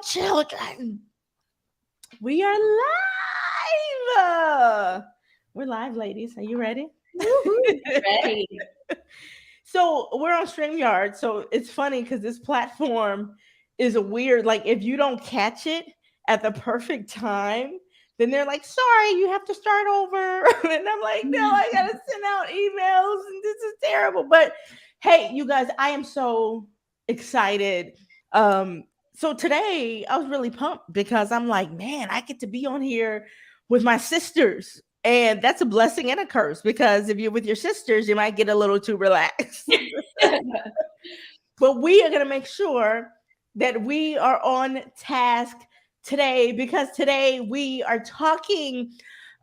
children. We are live. We're live, ladies. Are you ready? Ready. So we're on StreamYard. So it's funny because this platform is weird. Like if you don't catch it at the perfect time, then they're like, sorry, you have to start over. And I'm like, no, I gotta send out emails and this is terrible. But hey, you guys, I am so excited. So today I was really pumped because I'm like, man, I get to be on here with my sisters. And that's a blessing and a curse because if you're with your sisters, you might get a little too relaxed. But we are going to make sure that we are on task today because today we are talking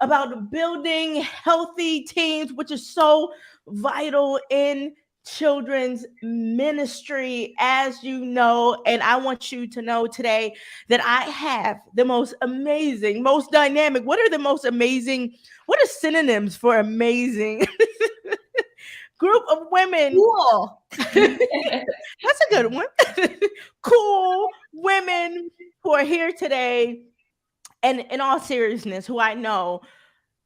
about building healthy teams, which is so vital in children's ministry, as you know. And I want you to know today that I have the most amazing, most dynamic. What are the most amazing? What are synonyms for amazing? Group of women. Cool. That's a good one. Cool women who are here today, and in all seriousness, who I know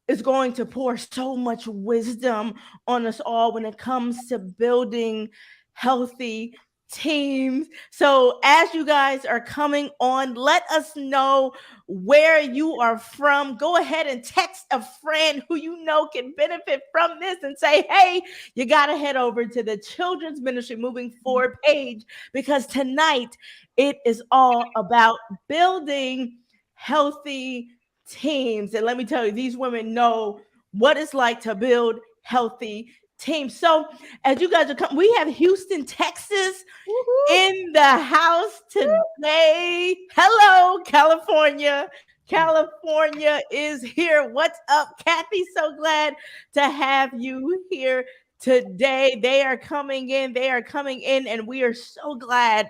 is going to pour so much wisdom on us all when it comes to building healthy teams. So, as you guys are coming on, let us know where you are from. Go ahead and text a friend who you know can benefit from this and say, hey, you got to head over to the Children's Ministry Moving Forward page because tonight it is all about building healthy teams. And let me tell you, these women know what it's like to build healthy teams. So, as you guys are coming, we have Houston, Texas in the house today. Hello, California. California is here. What's up, Kathy? So glad to have you here today. They are coming in. They are coming in, and we are so glad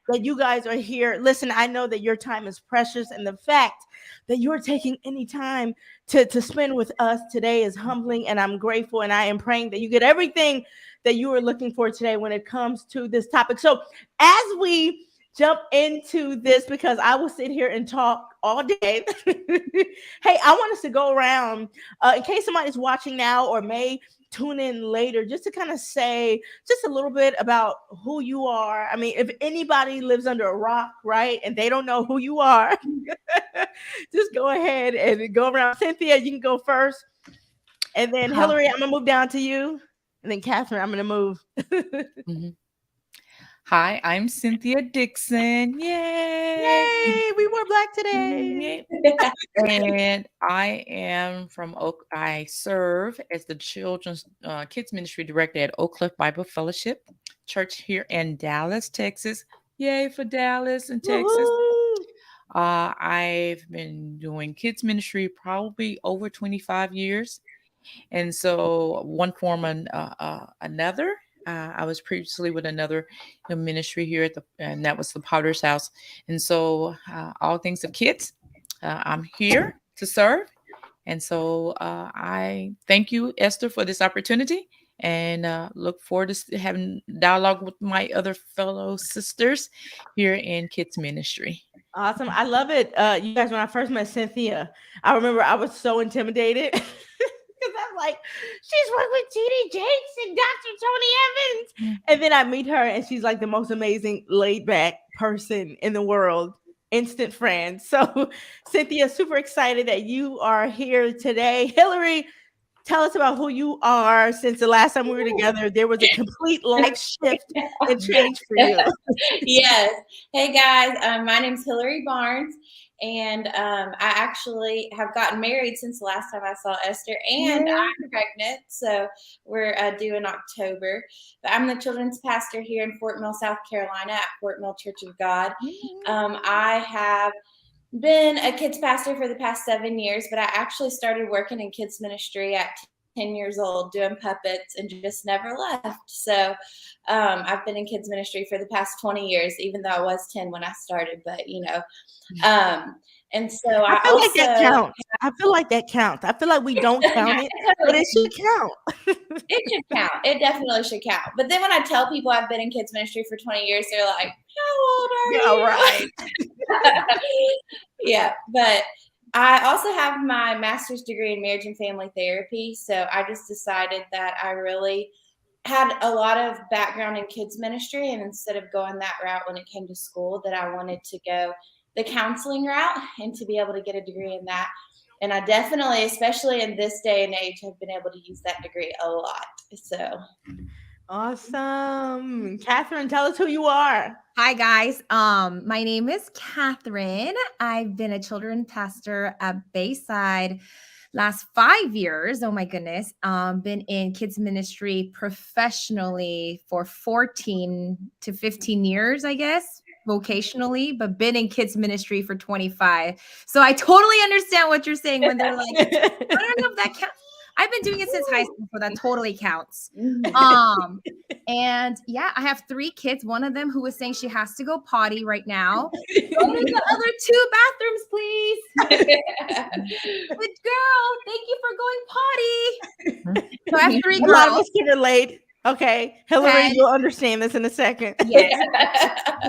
that you guys are here. Listen, I know that your time is precious, and the fact that you're taking any time to spend with us today is humbling, and I'm grateful, and I am praying that you get everything that you are looking for today when it comes to this topic. So as we jump into this, because I will sit here and talk all day. Hey, I want us to go around in case somebody's watching now or may tune in later, just to kind of say just a little bit about who you are. I mean, if anybody lives under a rock, right, and they don't know who you are, just go ahead and go around. Cynthia, you can go first. And then Hillary, I'm going to move down to you. And then Catherine, I'm going to move. Mm-hmm. Hi, I'm Cynthia Dixon. Yay! Yay! We wore black today. And I am from I serve as the Children's Kids Ministry Director at Oak Cliff Bible Fellowship Church here in Dallas, Texas. Yay for Dallas and Texas. Woo-hoo. I've been doing kids ministry probably over 25 years. And so one form and another. I was previously with another ministry here and that was the Potter's House. And so all things of kids, I'm here to serve. And so I thank you, Esther, for this opportunity and look forward to having dialogue with my other fellow sisters here in kids ministry. Awesome. I love it. You guys, when I first met Cynthia, I remember I was so intimidated. Because I'm like, she's worked with T.D. Jakes and Dr. Tony Evans. And then I meet her and she's like the most amazing laid back person in the world. Instant friend. So Cynthia, super excited that you are here today. Hillary, tell us about who you are. Since the last time we were together, there was a complete life shift and change for you. Yes. Hey guys, my name's Hillary Barnes, and I actually have gotten married since the last time I saw Esther, and I'm pregnant, so we're due in October. But I'm the children's pastor here in Fort Mill, South Carolina at Fort Mill Church of God. I have been a kids pastor for the past 7 years, but I actually started working in kids ministry at 10 years old doing puppets and just never left. So I've been in kids ministry for the past 20 years, even though I was 10 when I started, but you know, and so I feel like that counts. I feel like that counts. I feel like we don't count it, but it should count. It should count. It definitely should count. But then when I tell people I've been in kids ministry for 20 years, they're like, how old are you? Yeah, right. Yeah, but I also have my master's degree in marriage and family therapy. So I just decided that I really had a lot of background in kids ministry, and instead of going that route when it came to school, that I wanted to go the counseling route and to be able to get a degree in that. And I definitely, especially in this day and age, have been able to use that degree a lot. So Awesome. Catherine, tell us who you are. Hi guys. My name is Catherine. I've been a children pastor at Bayside last 5 years. Oh my goodness. Been in kids ministry professionally for 14 to 15 years, I guess, vocationally, but been in kids ministry for 25. So I totally understand what you're saying when they're like, I don't know if that counts. I've been doing it since high school, so that totally counts. And yeah, I have 3 kids. One of them who is saying she has to go potty right now. Go to the other 2 bathrooms, please. Good girl. Thank you for going potty. So I have 3 A lot of girls. us can relate. Okay, Hillary, 10. you'll understand this in a second. Yes.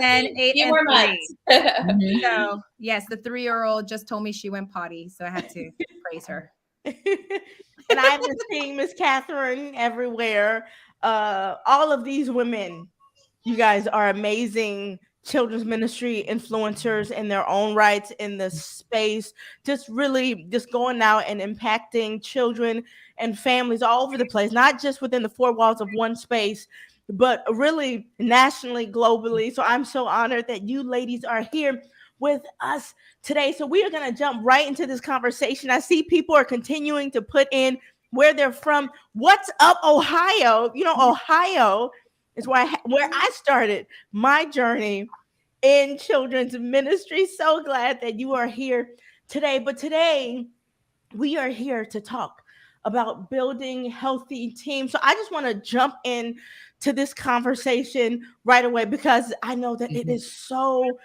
10, 8, few and more 3. months. Mhm. So yes, the 3-year-old just told me she went potty, so I had to praise her. And I've been seeing Miss Catherine everywhere. All of these women, you guys are amazing children's ministry influencers in their own rights in the space, just really just going out and impacting children and families all over the place, not just within the 4 walls of one space, but really nationally, globally. So I'm so honored that you ladies are here with us today. So we are going to jump right into this conversation. I see people are continuing to put in where they're from. What's up, Ohio? You know, Ohio is where I started my journey in children's ministry. So glad that you are here today. But today we are here to talk about building healthy teams. So I just want to jump in to this conversation right away because I know that it is so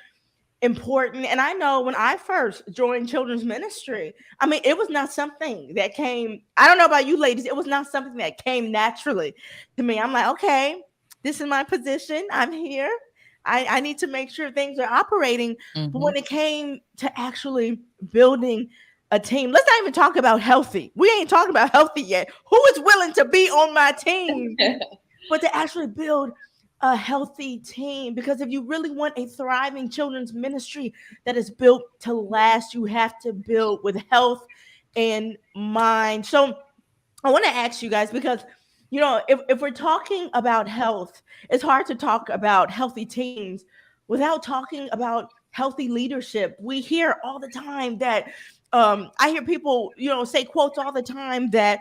important. And I know when I first joined children's ministry, I mean, it was not something that came, I don't know about you ladies, it was not something that came naturally to me. I'm like, okay, this is my position. I'm here. I need to make sure things are operating. But Mhm. when it came to actually building a team, let's not even talk about healthy. We ain't talking about healthy yet. Who is willing to be on my team? But to actually build a healthy team. Because if you really want a thriving children's ministry that is built to last, you have to build with health in mind. So I want to ask you guys because, you know, if we're talking about health, it's hard to talk about healthy teams without talking about healthy leadership. We hear all the time that I hear people, you know, say quotes all the time that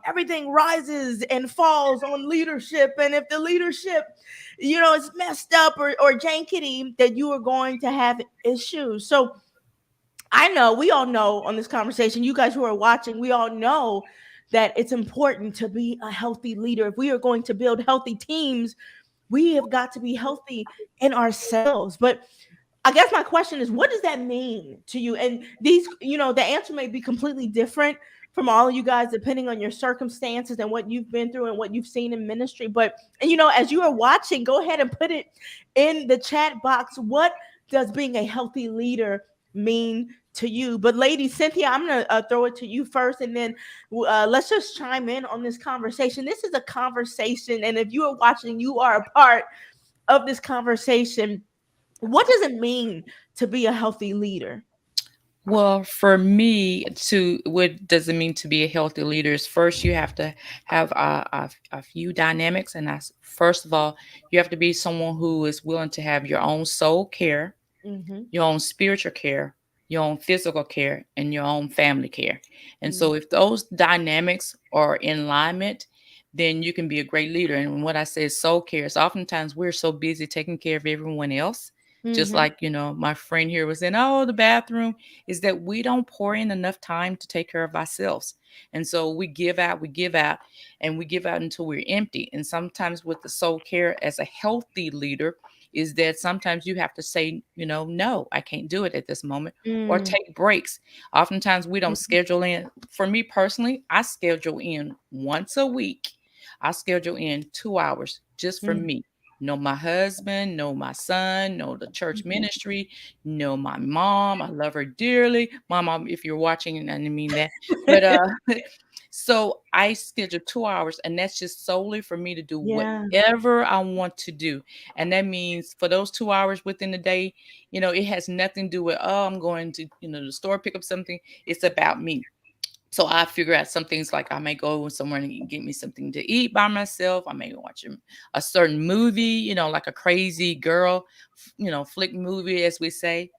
everything rises and falls on leadership. And if the leadership, you know, is messed up or jankety, that you are going to have issues. So I know, we all know on this conversation, you guys who are watching, we all know that it's important to be a healthy leader. If we are going to build healthy teams, we have got to be healthy in ourselves. But I guess my question is, what does that mean to you? And these, you know, the answer may be completely different from all of you guys, depending on your circumstances and what you've been through and what you've seen in ministry. But, and, you know, as you are watching, go ahead and put it in the chat box. What does being a healthy leader mean to you? But lady Cynthia, I'm going to throw it to you first, and then let's just chime in on this conversation. This is a conversation, and if you are watching, you are a part of this conversation. What does it mean to be a healthy leader? Well, for me, to what does it mean to be a healthy leader is first you have to have a few dynamics, and that's first of all you have to be someone who is willing to have your own soul care, Mm-hmm. your own spiritual care, your own physical care, and your own family care. And Mm-hmm. so, if those dynamics are in alignment, then you can be a great leader. And what I say is soul care is oftentimes we're so busy taking care of everyone else. Just Mm-hmm. like, my friend here was in, oh, the bathroom, is that we don't pour in enough time to take care of ourselves. And so we give out, and we give out until we're empty. And sometimes with the soul care as a healthy leader, is that sometimes you have to say, no, I can't do it at this moment, or Mm-hmm. take breaks. Oftentimes we don't schedule in. For me personally, I schedule in once a week. I schedule in 2 hours just for me. Know my husband, know my son, know the church ministry, know my mom. I love her dearly. Mom, if you're watching, and I didn't mean that. But so I schedule 2 hours, and that's just solely for me to do Yeah. whatever I want to do. And that means for those 2 hours within the day, it has nothing to do with, oh, I'm going to, the store, pick up something. It's about me. So I figure out some things, like I may go somewhere and get me something to eat by myself. I may watch a certain movie, like a crazy girl, flick movie, as we say.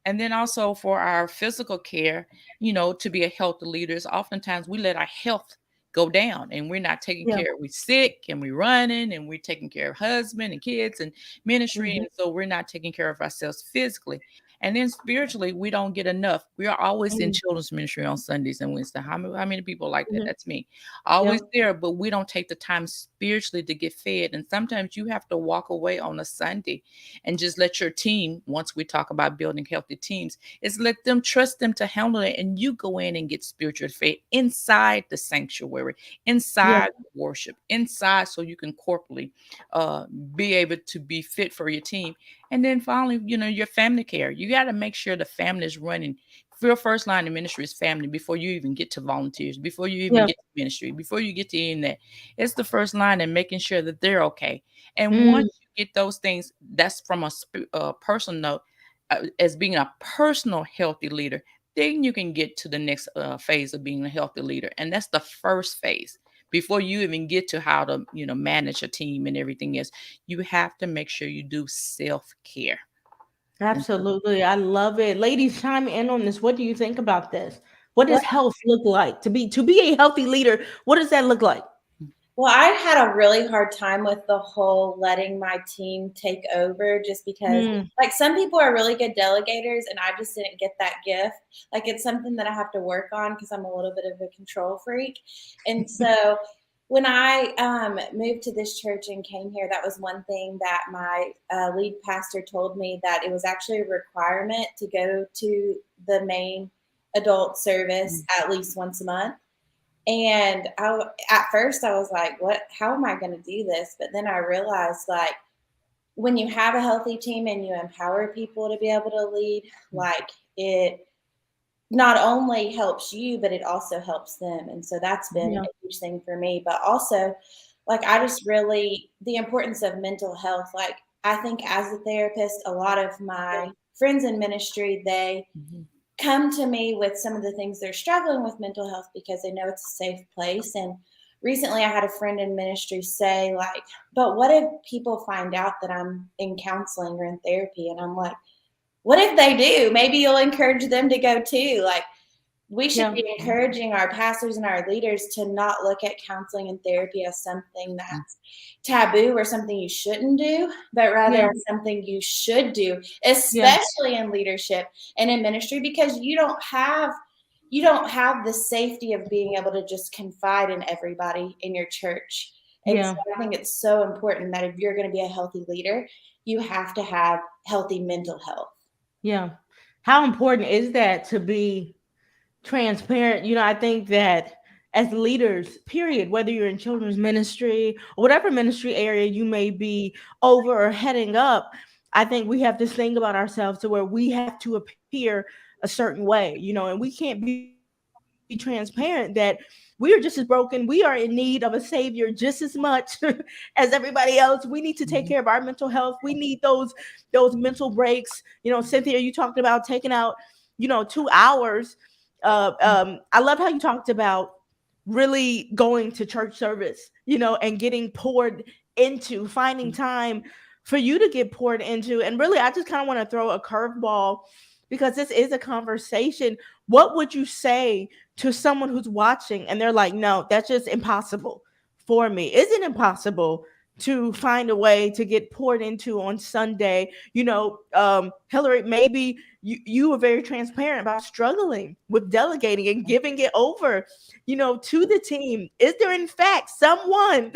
And then also for our physical care, to be a healthy leader, is oftentimes we let our health go down and we're not taking Yeah. care. We're sick and we're running and we're taking care of husband and kids and ministry. Mhm. And so we're not taking care of ourselves physically. And then spiritually, we don't get enough. We are always in Mhm. children's ministry on Sundays and Wednesdays. How many people like that? Mhm. That's me. Yeah. Always there, but we don't take the time spiritually to get fed. And sometimes you have to walk away on a Sunday and just let your team, once we talk about building healthy teams, is let them trust them to handle it. And you go in and get spiritual fed inside the sanctuary, Yeah. inside worship, inside, so you can corporately uh, be able to be fit for your team. And then finally, your family care. You got to make sure the family is running. Your first line of ministry is family before you even get to volunteers, before you even Yeah. get to ministry, before you get to any of that. It's the first line and making sure that they're okay. And Mm. once you get those things, that's from a personal note, as being a personal healthy leader. Then you can get to the next phase of being a healthy leader. And that's the first phase before you even get to how to manage a team and everything else. You have to make sure you do self-care. And so, Absolutely. I love it. Ladies, chime in on this. What do you think about this? What Well, does health look like? To be a healthy leader, what does that look like? Well, I had a really hard time with the whole letting my team take over just because, Mm. like, some people are really good delegators, and I just didn't get that gift. Like, it's something that I have to work on because I'm a little bit of a control freak. And so when I moved to this church and came here, that was one thing that my lead pastor told me, that it was actually a requirement to go to the main adult service at least once a month. And at first I was like, what, how am I going to do this? But then I realized, like, when you have a healthy team and you empower people to be able to lead, like, it not only helps you, but it also helps them. And so that's been Yeah. a huge thing for me. But also, like, I just really, the importance of mental health. Like, I think as a therapist, a lot of my friends in ministry, they mhm, come to me with some of the things they're struggling with mental health because they know it's a safe place. And recently I had a friend in ministry say, like, but what if people find out that I'm in counseling or in therapy? And I'm like, what if they do? Maybe you'll encourage them to go too. Like, we should Yeah. be encouraging our pastors and our leaders to not look at counseling and therapy as something that's taboo or something you shouldn't do, but rather Yeah. as something you should do, Yeah. especially in leadership and in ministry, because you don't have the safety of being able to just confide in everybody in your church. And so Yeah. I think it's so important that if you're going to be a healthy leader, you have to have healthy mental health. Yeah. How important is that to be transparent? I think that as leaders, period, whether you're in children's ministry or whatever ministry area you may be over or heading up, I think we have this thing about ourselves to where we have to appear a certain way, and we can't be transparent that we are just as broken. We are in need of a savior just as much as everybody else. We need to take care of our mental health. We need those mental breaks. Cynthia, you talked about taking out, 2 hours. I loved how you talked about really going to church service, and getting poured into, finding time for you to get poured into. And really, I just kind of want to throw a curveball because this is a conversation. What would you say to someone who's watching and they're like, no, that's just impossible for me? Is it impossible to find a way to get poured into on Sunday? Hillary, maybe you were very transparent about struggling with delegating and giving it over, to the team. Is there in fact someone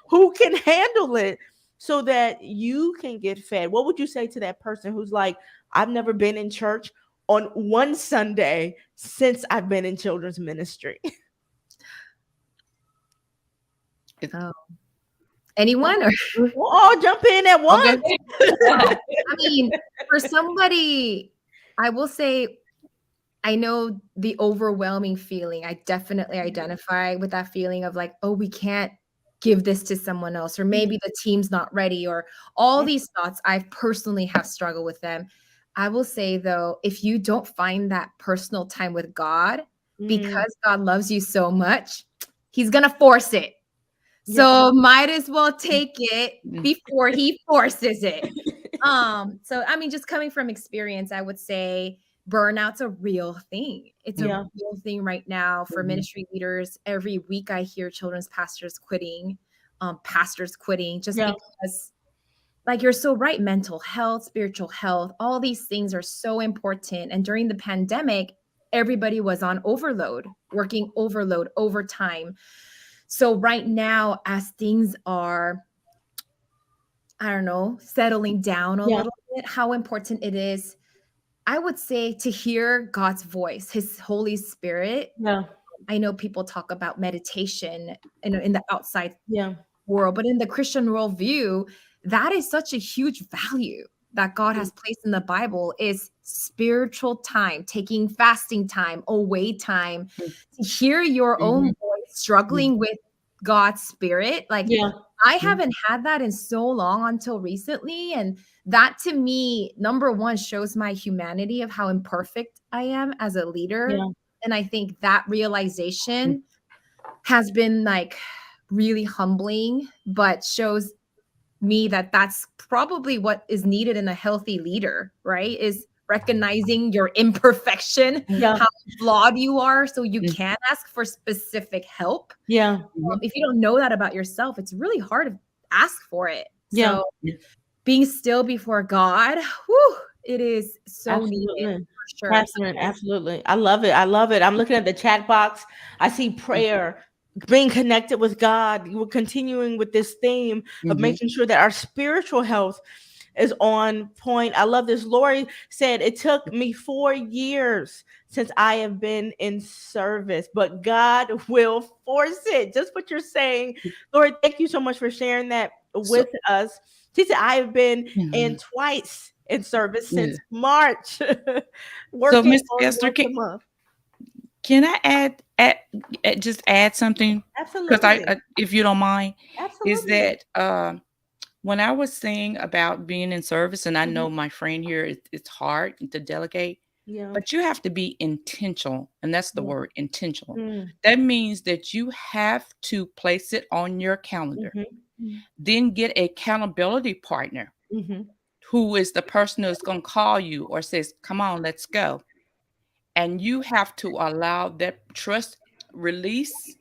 who can handle it so that you can get fed? What would you say to that person who's like, I've never been in church on one Sunday since I've been in children's ministry? it- Oh, Anyone? Or We'll all jump in at once. Okay. I mean, for somebody, I will say, I know the overwhelming feeling. I definitely identify with that feeling of like, oh, we can't give this to someone else, or maybe the team's not ready, or all these thoughts. I personally have struggled with them. I will say though, if you don't find that personal time with God, because God loves you so much, he's going to force it. So might as well take it before he forces it. So I mean, just coming from experience, I would say burnout's a real thing. It's a real thing right now for ministry leaders. Every week I hear children's pastors quitting, just because, like, you're so right, mental health, spiritual health, all these things are so important. And during the pandemic, everybody was on overload, working overload, overtime. So right now, as things are, I don't know, settling down a little bit, how important it is, I would say, to hear God's voice, his Holy Spirit. I know people talk about meditation in the outside world, but in the Christian worldview, that is such a huge value that God has placed in the Bible, is spiritual time, taking fasting time, away time, to hear your own voice, struggling with God's spirit. Like, I haven't had that in so long until recently. And that, to me, number one, shows my humanity of how imperfect I am as a leader. And I think that realization has been like really humbling, but shows me that that's probably what is needed in a healthy leader, right? Is recognizing your imperfection, how flawed you are, so you can ask for specific help. If you don't know that about yourself, it's really hard to ask for it. So being still before God, it is so needed, for sure. Absolutely. I love it. I love it. I'm looking at the chat box. I see prayer, being connected with God. We're continuing with this theme of making sure that our spiritual health is on point. I love this. Lori said, it took me 4 years since I have been in service, but God will force it. Just what you're saying. Lori, thank you so much for sharing that with us. She said, I have been in twice in service since March. So, Working Miss on Esther, once a month. can I just add something? Absolutely. Because if you don't mind, is Absolutely. that when I was saying about being in service, and I know my friend here, it's hard to delegate, but you have to be intentional, and that's the word, intentional. That means that you have to place it on your calendar, then get a accountability partner who is the person who's going to call you or says, come on, let's go. And you have to allow that trust, release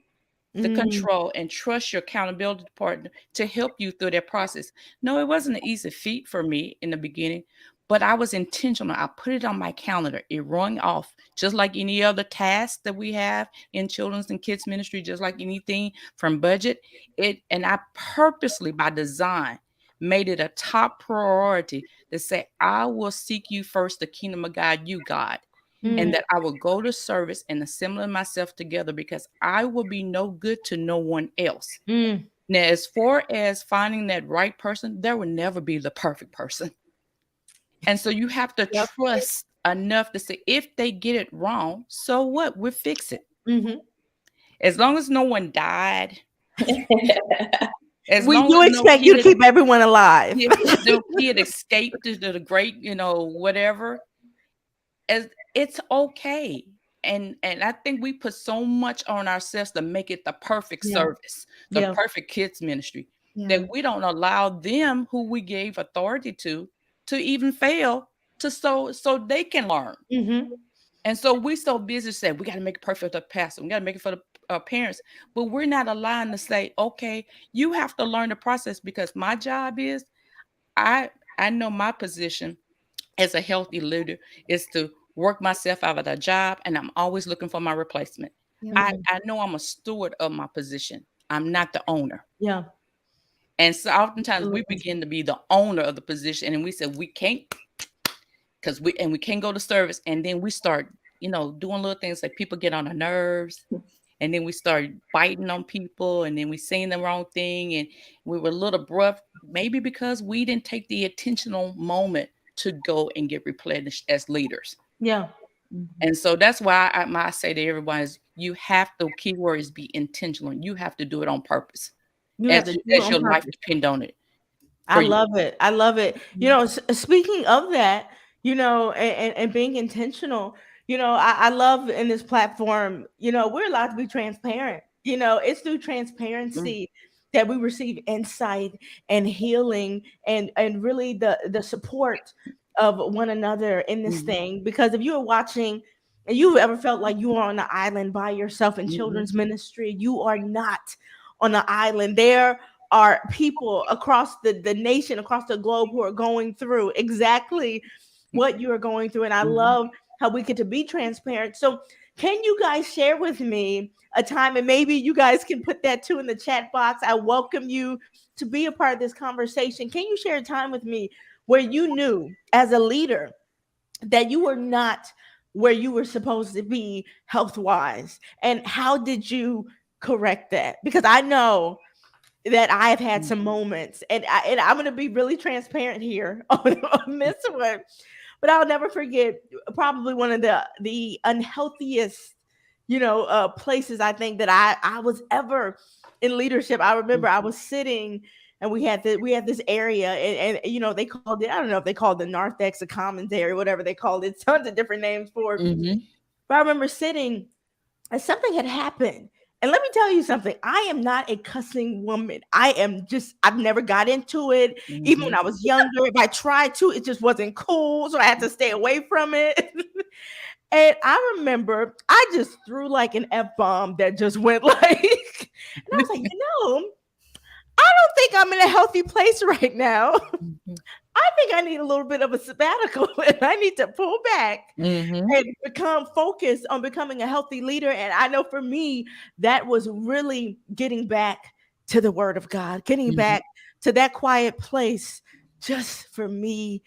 the control, and trust your accountability partner to help you through that process. No, it wasn't an easy feat for me in the beginning, but I was intentional. I put it on my calendar. It rung off, just like any other task that we have in children's and kids ministry, just like anything from budget. And I purposely, by design, made it a top priority to say, I will seek you first, the kingdom of God, you God. And that I will go to service and assemble myself together, because I will be no good to no one else. Now, as far as finding that right person, there will never be the perfect person. And so you have to trust enough to say, if they get it wrong, so what? We'll fix it. As long as no one died. We do expect you to keep everyone alive. No kid escaped to the great, whatever. It's okay. And I think we put so much on ourselves to make it the perfect service, the perfect kids ministry, that we don't allow them, who we gave authority to even fail, so they can learn. And so we're so busy saying, we got to make it perfect for the pastor, we got to make it for the parents, but we're not allowing to say, okay, you have to learn the process, because my job is, I know my position as a healthy leader is to work myself out of the job, and I'm always looking for my replacement. I know I'm a steward of my position. I'm not the owner. And so oftentimes we begin to be the owner of the position, and we say we can't, because we can't go to service, and then we start, doing little things like people get on our nerves, and then we started biting on people, and then we saying the wrong thing, and we were a little abrupt, maybe because we didn't take the intentional moment to go and get replenished as leaders. Yeah. And so that's why I say to everyone is you have to, keyword is be intentional. You have to do it on purpose You have to do it as on your life purpose. depend on it I for you. love it. I love it. Speaking of that, and being intentional, I love in this platform, we're allowed to be transparent. It's through Mm, transparency that we receive insight and healing and really the support of one another in this mhm, thing. Because if you are watching and you've ever felt like you are on the island by yourself in mhm, children's ministry, you are not on the island. There are people across the nation, across the globe who are going through exactly what you are going through. And I mhm, love how we get to be transparent. So, can you guys share with me a time, and maybe you guys can put that too in the chat box? I welcome you to be a part of this conversation. Can you share a time with me where you knew as a leader that you were not where you were supposed to be health wise? And how did you correct that? Because I know that I have had mhm, some moments, and I'm going to be really transparent here on this one, but I'll never forget probably one of the unhealthiest, places I think that I was ever in leadership. I remember I was sitting, and we had this area, and they called it, I don't know if they called the narthex a commons area, whatever they called it, tons of different names for it. mhm, But I remember sitting, and something had happened. And let me tell you something. I am not a cussing woman. I've never got into it. Even when mhm, I was younger, if I tried to, it just wasn't cool. So I had to stay away from it. And I remember I just threw like an F bomb that just went like, and I was like, I don't think I'm in a healthy place right now. mhm, I think I need a little bit of a sabbatical and I need to pull back mhm, and become focused on becoming a healthy leader. And I know for me, that was really getting back to the word of God, getting mhm, back to that quiet place just for me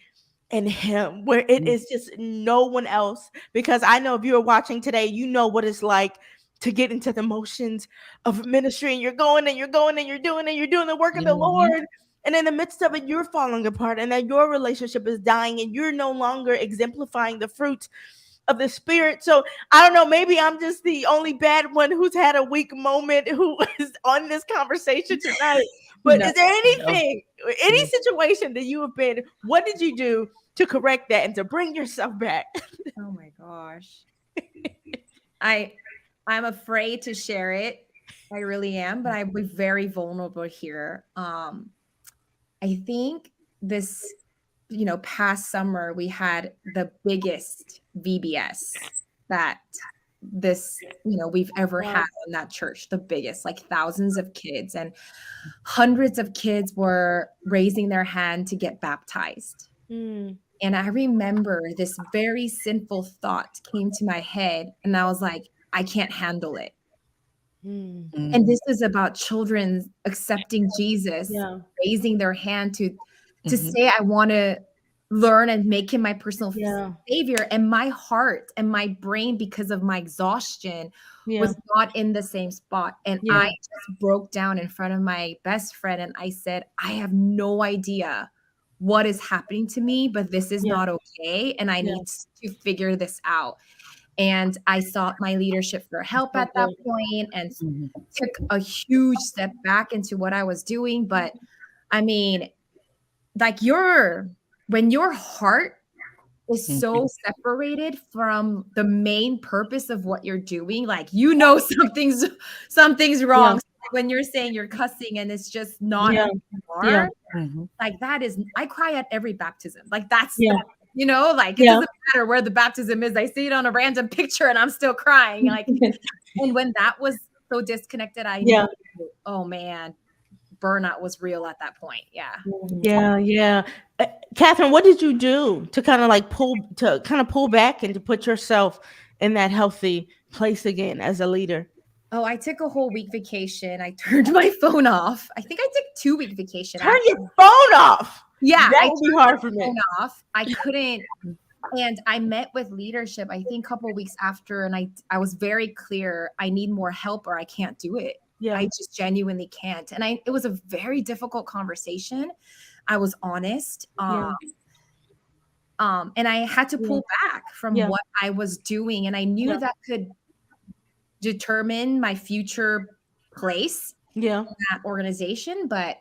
and him, where it mhm, is just no one else. Because I know if you're watching today, you know what it's like to get into the motions of ministry, and you're going and you're going and you're doing the work of the mhm, Lord. And in the midst of it, you're falling apart, and that your relationship is dying, and you're no longer exemplifying the fruit of the spirit. So I don't know, maybe I'm just the only bad one who's had a weak moment who is on this conversation tonight. But No, is there no, anything, any no. situation that you have been, what did you do to correct that and to bring yourself back? oh my gosh. I I'm afraid to share it. I really am, but I'll be very vulnerable here. I think this, past summer we had the biggest VBS that we've ever had Wow. in that church, the biggest, like thousands of kids, and hundreds of kids were raising their hand to get baptized. Mm, And I remember this very sinful thought came to my head, and I was like, I can't handle it. mm, And Mhm, this is about children accepting Jesus, yeah, raising their hand to mhm, say, I want to learn and make him my personal yeah, savior. And my heart and my brain, because of my exhaustion, yeah, was not in the same spot. And I yeah, just broke down in front of my best friend and I said, I have no idea what is happening to me, but this is yeah, not okay. And I yeah. need to figure this out. And I sought my leadership for That's help so at that good. point and mhm, took a huge step back into what I was doing. But I mean, like when your heart is mhm. so separated from the main purpose of what you're doing, like something's Yeah, wrong. So like when you're saying you're cussing and it's just not yeah, who you yeah, are, Mhm. like that is, I cry at every baptism. Like that's yeah, the, like it yeah, doesn't matter where the baptism is. I see it on a random picture and I'm still crying. Like, and when that was so disconnected, I knew, yeah. oh man, burnout was real at that point. Yeah. Yeah, yeah. Catherine, what did you do to kind of pull back and to put yourself in that healthy place again as a leader? Oh, I took a whole week vacation. I turned my phone off. I think I took 2 week vacation Turn your actually. phone off. Yeah, That I would be turned hard for my phone me. off. I couldn't. And I met with leadership, I think a couple of weeks after, and I was very clear, I need more help or I can't do it. Yeah. I just genuinely can't. And it was a very difficult conversation. I was honest. Yeah. And I had to pull back from Yeah. what I was doing. And I knew Yeah. that could determine my future place Yeah. in that organization. But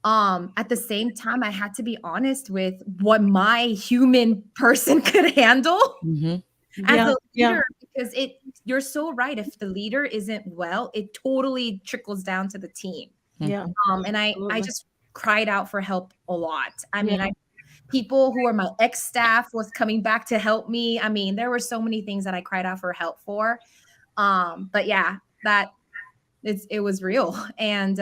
at the same time, I had to be honest with what my human person could handle as a leader, because you're so right. If the leader isn't well, it totally trickles down to the team. Yeah. And I just cried out for help a lot. I Yeah. mean, people who are my ex-staff was coming back to help me. I mean, there were so many things that I cried out for help for. But yeah, it was real, and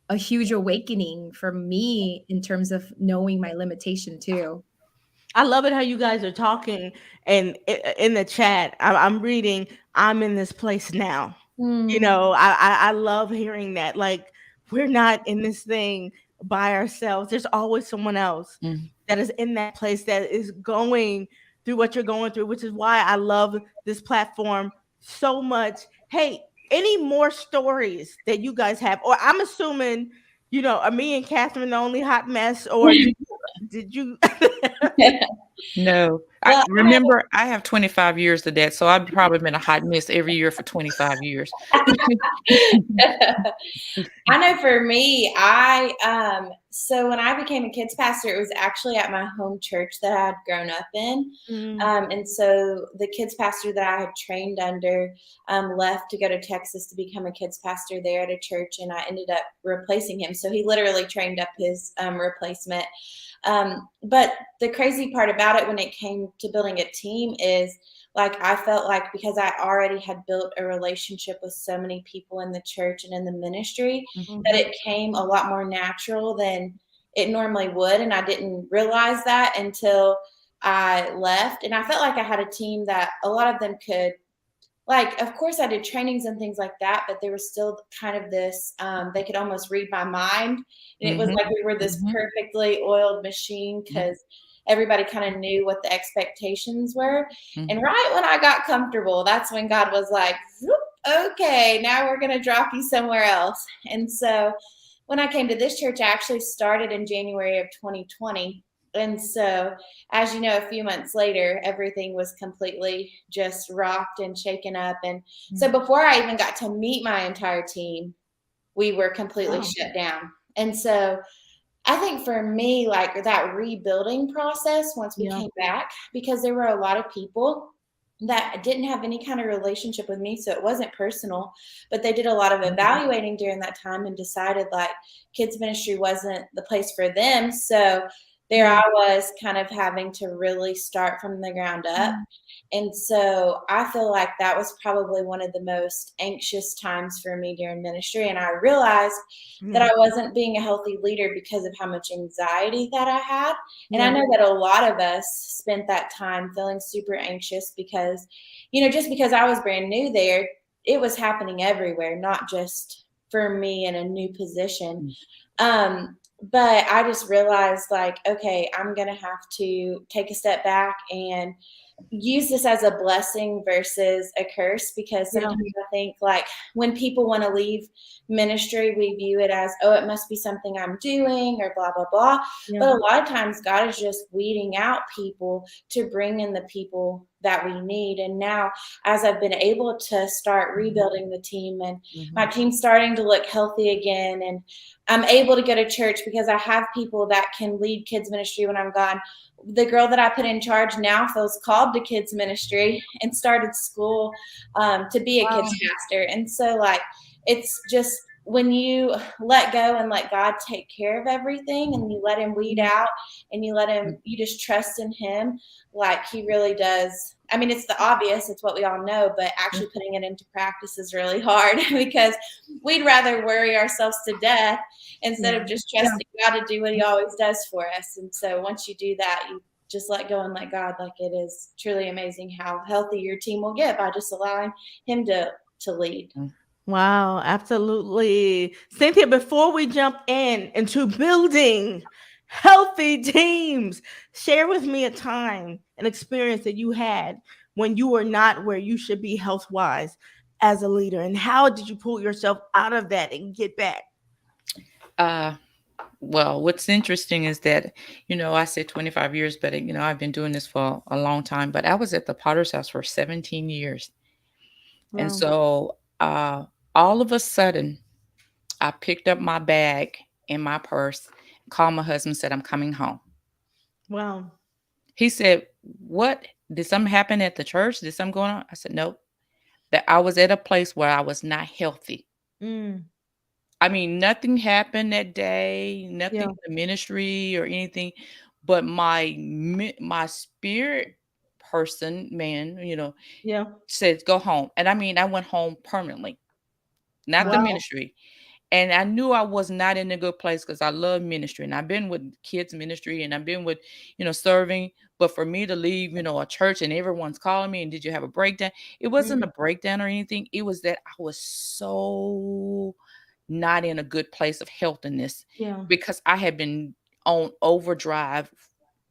a huge awakening for me in terms of knowing my limitation too. I love it how you guys are talking, and in the chat, I'm reading, I'm in this place now. You know, I love hearing that. Like, we're not in this thing by ourselves. There's always someone else that is in that place, that is going through what you're going through, which is why I love this platform so much. Hey, any more stories that you guys have? Or I'm assuming, you know, are me and Catherine the only hot mess, or did you No, I remember I have 25 years of that, so I've probably been a hot mess every year for 25 years. I know for me, so when I became a kids pastor, it was actually at my home church that I had grown up in. And so the kids pastor that I had trained under left to go to Texas to become a kids pastor there at a church, and I ended up replacing him. So he literally trained up his replacement. But the crazy part about it when it came to building a team is, like, I felt like because I already had built a relationship with so many people in the church and in the ministry, that it came a lot more natural than it normally would. And I didn't realize that until I left. And I felt like I had a team that a lot of them could, like, of course I did trainings and things like that, but there was still kind of this, they could almost read my mind. And it was like we were this perfectly oiled machine, because everybody kind of knew what the expectations were. And right when I got comfortable, that's when God was like, okay, now we're going to drop you somewhere else. And so when I came to this church, I actually started in January of 2020. And so, as you know, a few months later, everything was completely just rocked and shaken up. And so before I even got to meet my entire team, we were completely shut down. And so I think for me, like, that rebuilding process once we came back, because there were a lot of people that didn't have any kind of relationship with me, so it wasn't personal, but they did a lot of evaluating during that time and decided, like, kids ministry wasn't the place for them. So there I was, kind of having to really start from the ground up. And so I feel like that was probably one of the most anxious times for me during ministry. And I realized that I wasn't being a healthy leader because of how much anxiety that I had. And I know that a lot of us spent that time feeling super anxious because, you know, just because I was brand new there, it was happening everywhere, not just for me in a new position. But I just realized, like, okay, I'm going to have to take a step back and use this as a blessing versus a curse, because sometimes I think, like, when people want to leave ministry, we view it as, oh, it must be something I'm doing or blah, blah, blah. But a lot of times God is just weeding out people to bring in the people that we need. And now, as I've been able to start rebuilding the team, and my team's starting to look healthy again, and I'm able to go to church because I have people that can lead kids ministry when I'm gone. The girl that I put in charge now feels called to kids ministry and started school to be a kids pastor. And so, like, it's just when you let go and let God take care of everything, and you let him weed out, and you just trust in him, like, he really does. I mean, it's the obvious, it's what we all know, but actually putting it into practice is really hard, because we'd rather worry ourselves to death instead of just trusting God to do what he always does for us. And so once you do that, you just let go and let God. Like, it is truly amazing how healthy your team will get by just allowing him to lead. Wow, absolutely. Cynthia, before we jump into building Healthy teams. Share with me a time, an experience that you had when you were not where you should be health wise as a leader, and how did you pull yourself out of that and get back? Uh, well, what's interesting is that, I said 25 years, but, I've been doing this for a long time, but I was at the Potter's house for 17 years. And Wow. so all of a sudden, I picked up my bag and my purse, called my husband, said, I'm coming home. Wow. He said, what? Did something happen at the church? Did something going on? I said, nope. That I was at a place where I was not healthy. Mm. I mean, nothing happened that day, Yeah. nothing in the ministry or anything, but my spirit person, man, Yeah. says go home. And I mean, I went home permanently, not the Wow. Wow. ministry. And I knew I was not in a good place because I love ministry and I've been with kids ministry and I've been with, serving. But for me to leave, a church and everyone's calling me and did you have a breakdown? It wasn't Mm. a breakdown or anything. It was that I was so not in a good place of healthiness Yeah. because I had been on overdrive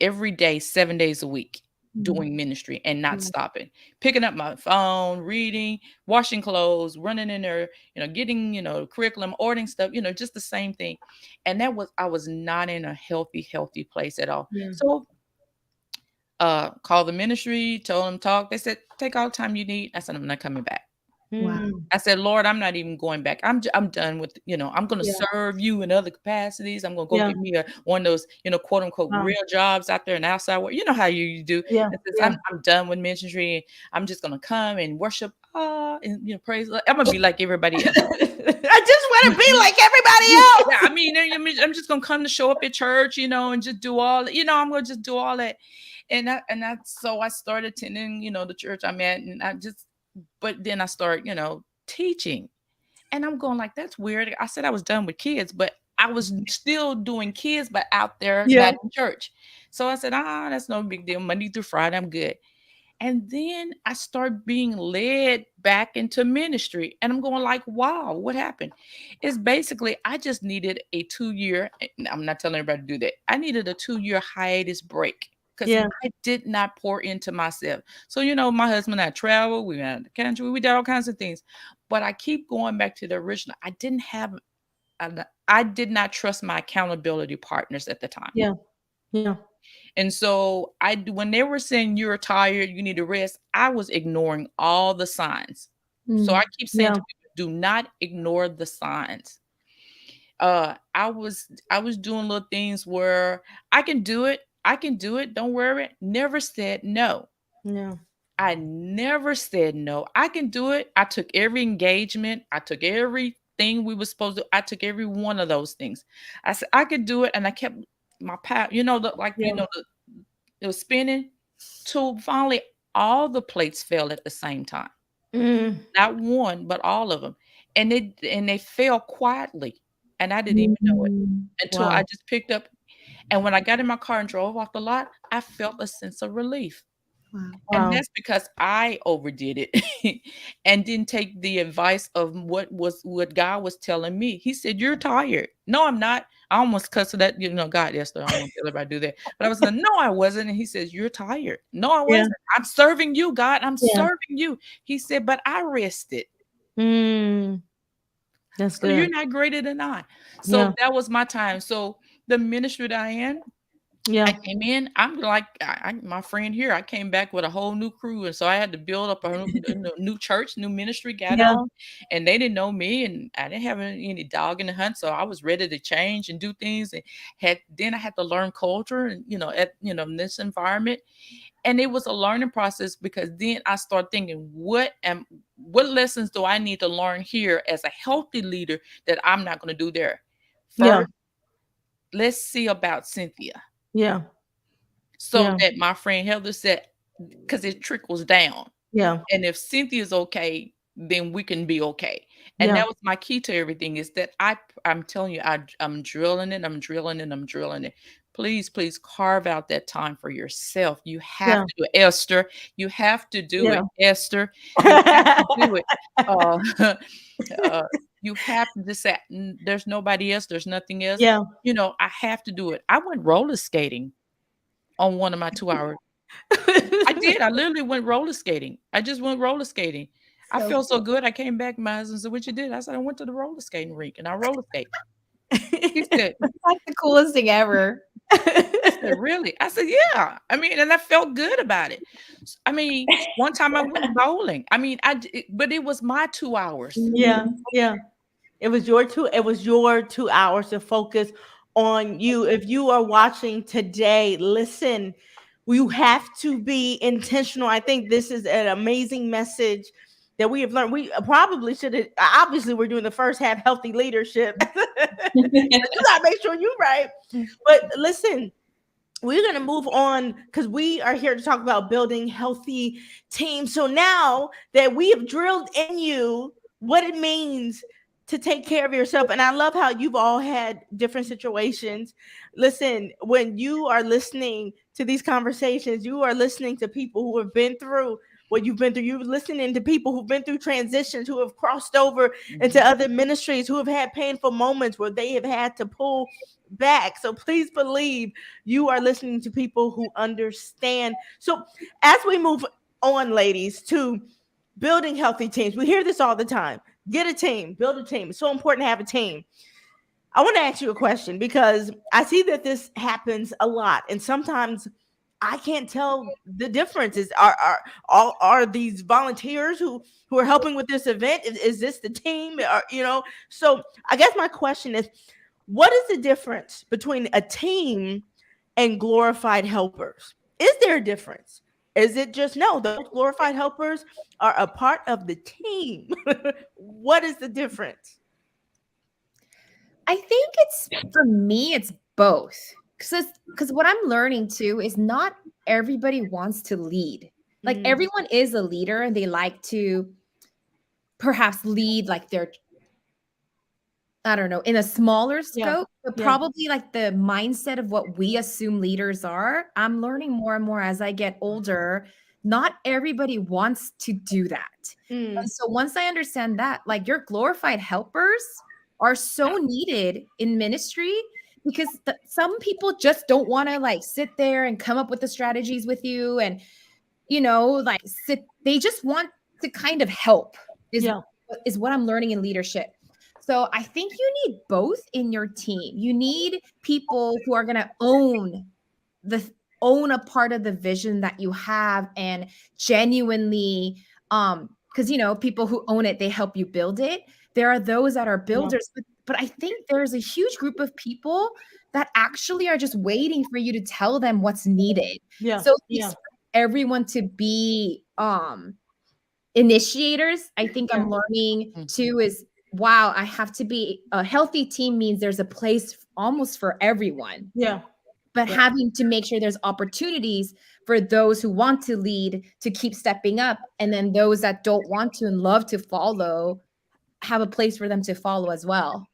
every day, 7 days a week Mm. doing ministry and not Mm. stopping, picking up my phone, reading, washing clothes, running in there, getting, curriculum, ordering stuff, just the same thing. And I was not in a healthy place at all. Yeah. So called the ministry, told them talk. They said, take all the time you need. I said, I'm not coming back. Wow. Mm. I said, Lord, I'm not even going back. I'm done with, I'm going to Yeah. serve you in other capacities. I'm going to go Yeah. get me one of those, quote unquote, Wow. real jobs out there and outside work. You know how you do. Yeah. I says, Yeah. I'm done with ministry. And I'm just going to come and worship, and, praise. I'm going to be like everybody else. I just want to be like everybody Yeah, else. I mean, I'm just going to come to show up at church, and just do all, I'm going to just do all that. So I started attending, the church I'm at, and but then I start, teaching. And I'm going like, that's weird. I said I was done with kids, but I was still doing kids, but out there, Yeah. not in church. So I said, that's no big deal. Monday through Friday, I'm good. And then I start being led back into ministry. And I'm going like, wow, what happened? It's basically, I just needed a 2 year, I'm not telling everybody to do that. I needed a 2 year hiatus break because Yeah. I did not pour into myself. So, my husband and I traveled, we went out of the country, we did all kinds of things. But I keep going back to the original. I did not trust my accountability partners at the time. Yeah. Yeah. And so when they were saying you're tired, you need to rest, I was ignoring all the signs. So I Mm. keep saying Yeah. to people, do not ignore the signs. I was doing little things where I can do it. I can do it. Don't worry. Never said no. Yeah. I never said no. I can do it. I took every engagement. I took everything we were supposed to. I took every one of those things. I said I could do it, and I kept my power. Yeah. It was spinning. Till finally, all the plates fell at the same time. Mm. Not one, but all of them, and they fell quietly, and I didn't even know it Mm. until I Wow. just picked up. And when I got in my car and drove off the lot, I felt a sense of relief. Wow. And Wow. that's because I overdid it and didn't take the advice of what God was telling me. He said, "You're tired." No, I'm not. I almost cussed that, God, Esther, I don't want to tell everybody to do that. But I was like, no, I wasn't. And he says, "You're tired." No, I Yeah. wasn't. I'm serving you, God. I'm Yeah. serving you. He said, but I rested. Mm. That's So you're good. not greater than I. Yeah. So that was my time. So the ministry that I am, I Yeah. came in. I'm like my friend here. I came back with a whole new crew, and so I had to build up a new church, new ministry. Got Yeah. on, and they didn't know me, and I didn't have any dog in the hunt. So I was ready to change and do things, and I had to learn culture, and in this environment, and it was a learning process because then I started thinking, what lessons do I need to learn here as a healthy leader that I'm not going to do there? Yeah. First, let's see about Cynthia. Yeah. So Yeah. that my friend Heather said, because it trickles down. Yeah. And if Cynthia's okay, then we can be okay. And Yeah. that was my key to everything is that I'm telling you, I'm drilling it, I'm drilling it, I'm drilling it. Please, please carve out that time for yourself. You have Yeah. to, Esther. You have to do Yeah. it, Esther. You have to do it. Uh, uh, You have to just say, there's nobody else, there's nothing else. Yeah. I have to do it. I went roller skating on one of my 2 hours. I did. I literally went roller skating. I just went roller skating. I So felt so good. I came back. My husband said, "What you did?" I said, "I went to the roller skating rink and I roller skate." He said, it's like the coolest thing ever. I said, "Really?" I said, "Yeah." I mean, and I felt good about it. I mean, one time I went bowling. I mean, but it was my 2 hours. Yeah, yeah. It was your 2 hours to focus on you. If you are watching today, listen, you have to be intentional. I think this is an amazing message that we have learned. We probably should have, obviously, we're doing the first half healthy leadership. You got to make sure you're right. But listen, we're going to move on because we are here to talk about building healthy teams. So now that we have drilled in you what it means to take care of yourself, and I love how you've all had different situations. Listen, when you are listening to these conversations, you are listening to people who have been through what you've been through. You're listening to people who've been through transitions, who have crossed over into other ministries, who have had painful moments where they have had to pull back. So please believe you are listening to people who understand. So as we move on, ladies, to building healthy teams, we hear this all the time. Get a team, build a team. It's so important to have a team. I want to ask you a question because I see that this happens a lot, and sometimes I can't tell the differences. Are these volunteers who are helping with this event? Is this the team? So I guess my question is, what is the difference between a team and glorified helpers? Is there a difference? Is it just no? Those glorified helpers are a part of the team. What is the difference? I think it's for me, it's both. Because what I'm learning too is not everybody wants to lead. Like Mm, everyone is a leader and they like to perhaps lead like their, I don't know, in a smaller yeah, scope, but yeah, probably like the mindset of what we assume leaders are. I'm learning more and more as I get older. Not everybody wants to do that. mm, And so once I understand that, like your glorified helpers are so needed in ministry because some people just don't want to like sit there and come up with the strategies with you and like they just want to kind of help is yeah, is what I'm learning in leadership. So I think you need both in your team. You need people who are going to own a part of the vision that you have and genuinely because people who own it, they help you build it. There are those that are yeah, builders, but I think there's a huge group of people that actually are just waiting for you to tell them what's needed. yeah, So yeah, everyone to be initiators, I think yeah, I'm learning Mhm. too is wow, I have to be a healthy team means there's a place almost for everyone, yeah, but yeah. having to make sure there's opportunities for those who want to lead to keep stepping up, and then those that don't want to and love to follow have a place for them to follow as well.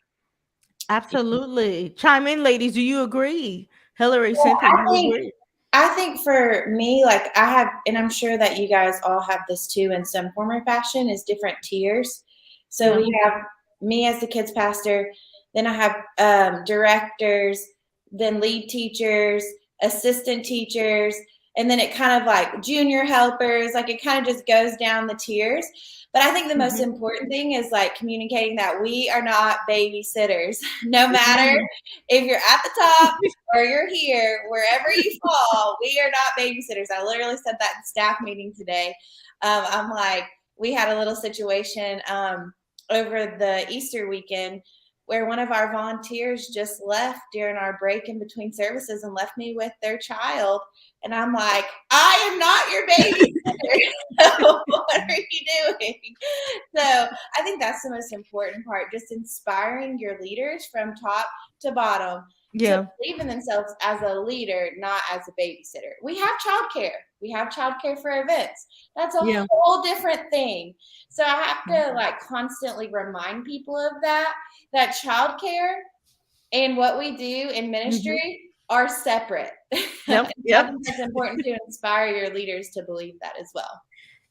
Absolutely. Chime in, ladies. Do you agree? Hillary, Well, Cynthia, do you agree? I think for me, like I have, and I'm sure that you guys all have this too in some form or fashion, is different tiers. So Yeah. we have me as the kids pastor, then I have directors, then lead teachers, assistant teachers, and then it kind of like junior helpers, like it kind of just goes down the tiers. But I think the most Mhm. important thing is like communicating that we are not babysitters, no matter Mhm. if you're at the top or you're here, wherever you fall, we are not babysitters. I literally said that in staff meeting today. I'm like, we had a little situation over the Easter weekend where one of our volunteers just left during our break in between services and left me with their child. And I'm like, I am not your babysitter. So what are you doing? So I think that's the most important part, just inspiring your leaders from top to bottom to Yeah. believe in themselves as a leader, not as a babysitter. We have childcare. We have childcare for events. That's a Yeah. whole different thing. So I have to like constantly remind people of that childcare and what we do in Mhm. ministry are separate. Yep. I Yep. think that's important to inspire your leaders to believe that as well.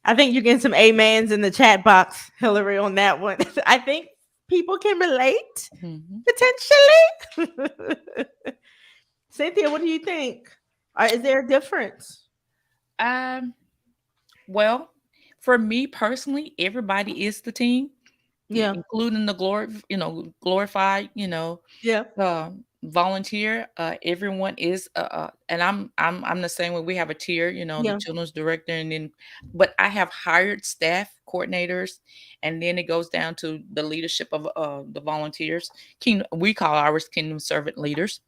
I think you're getting some amens in the chat box, Hillary, on that one. I think people can relate Mhm. potentially. Cynthia, what do you think? Is there a difference? Um, well, for me personally, everybody is the team, Yeah, including the glorified, yeah, volunteer. Everyone is, and I'm the same way. We have a tier, the yeah, children's director, and then, but I have hired staff coordinators, and then it goes down to the leadership of the volunteers. Kingdom, we call ours kingdom servant leaders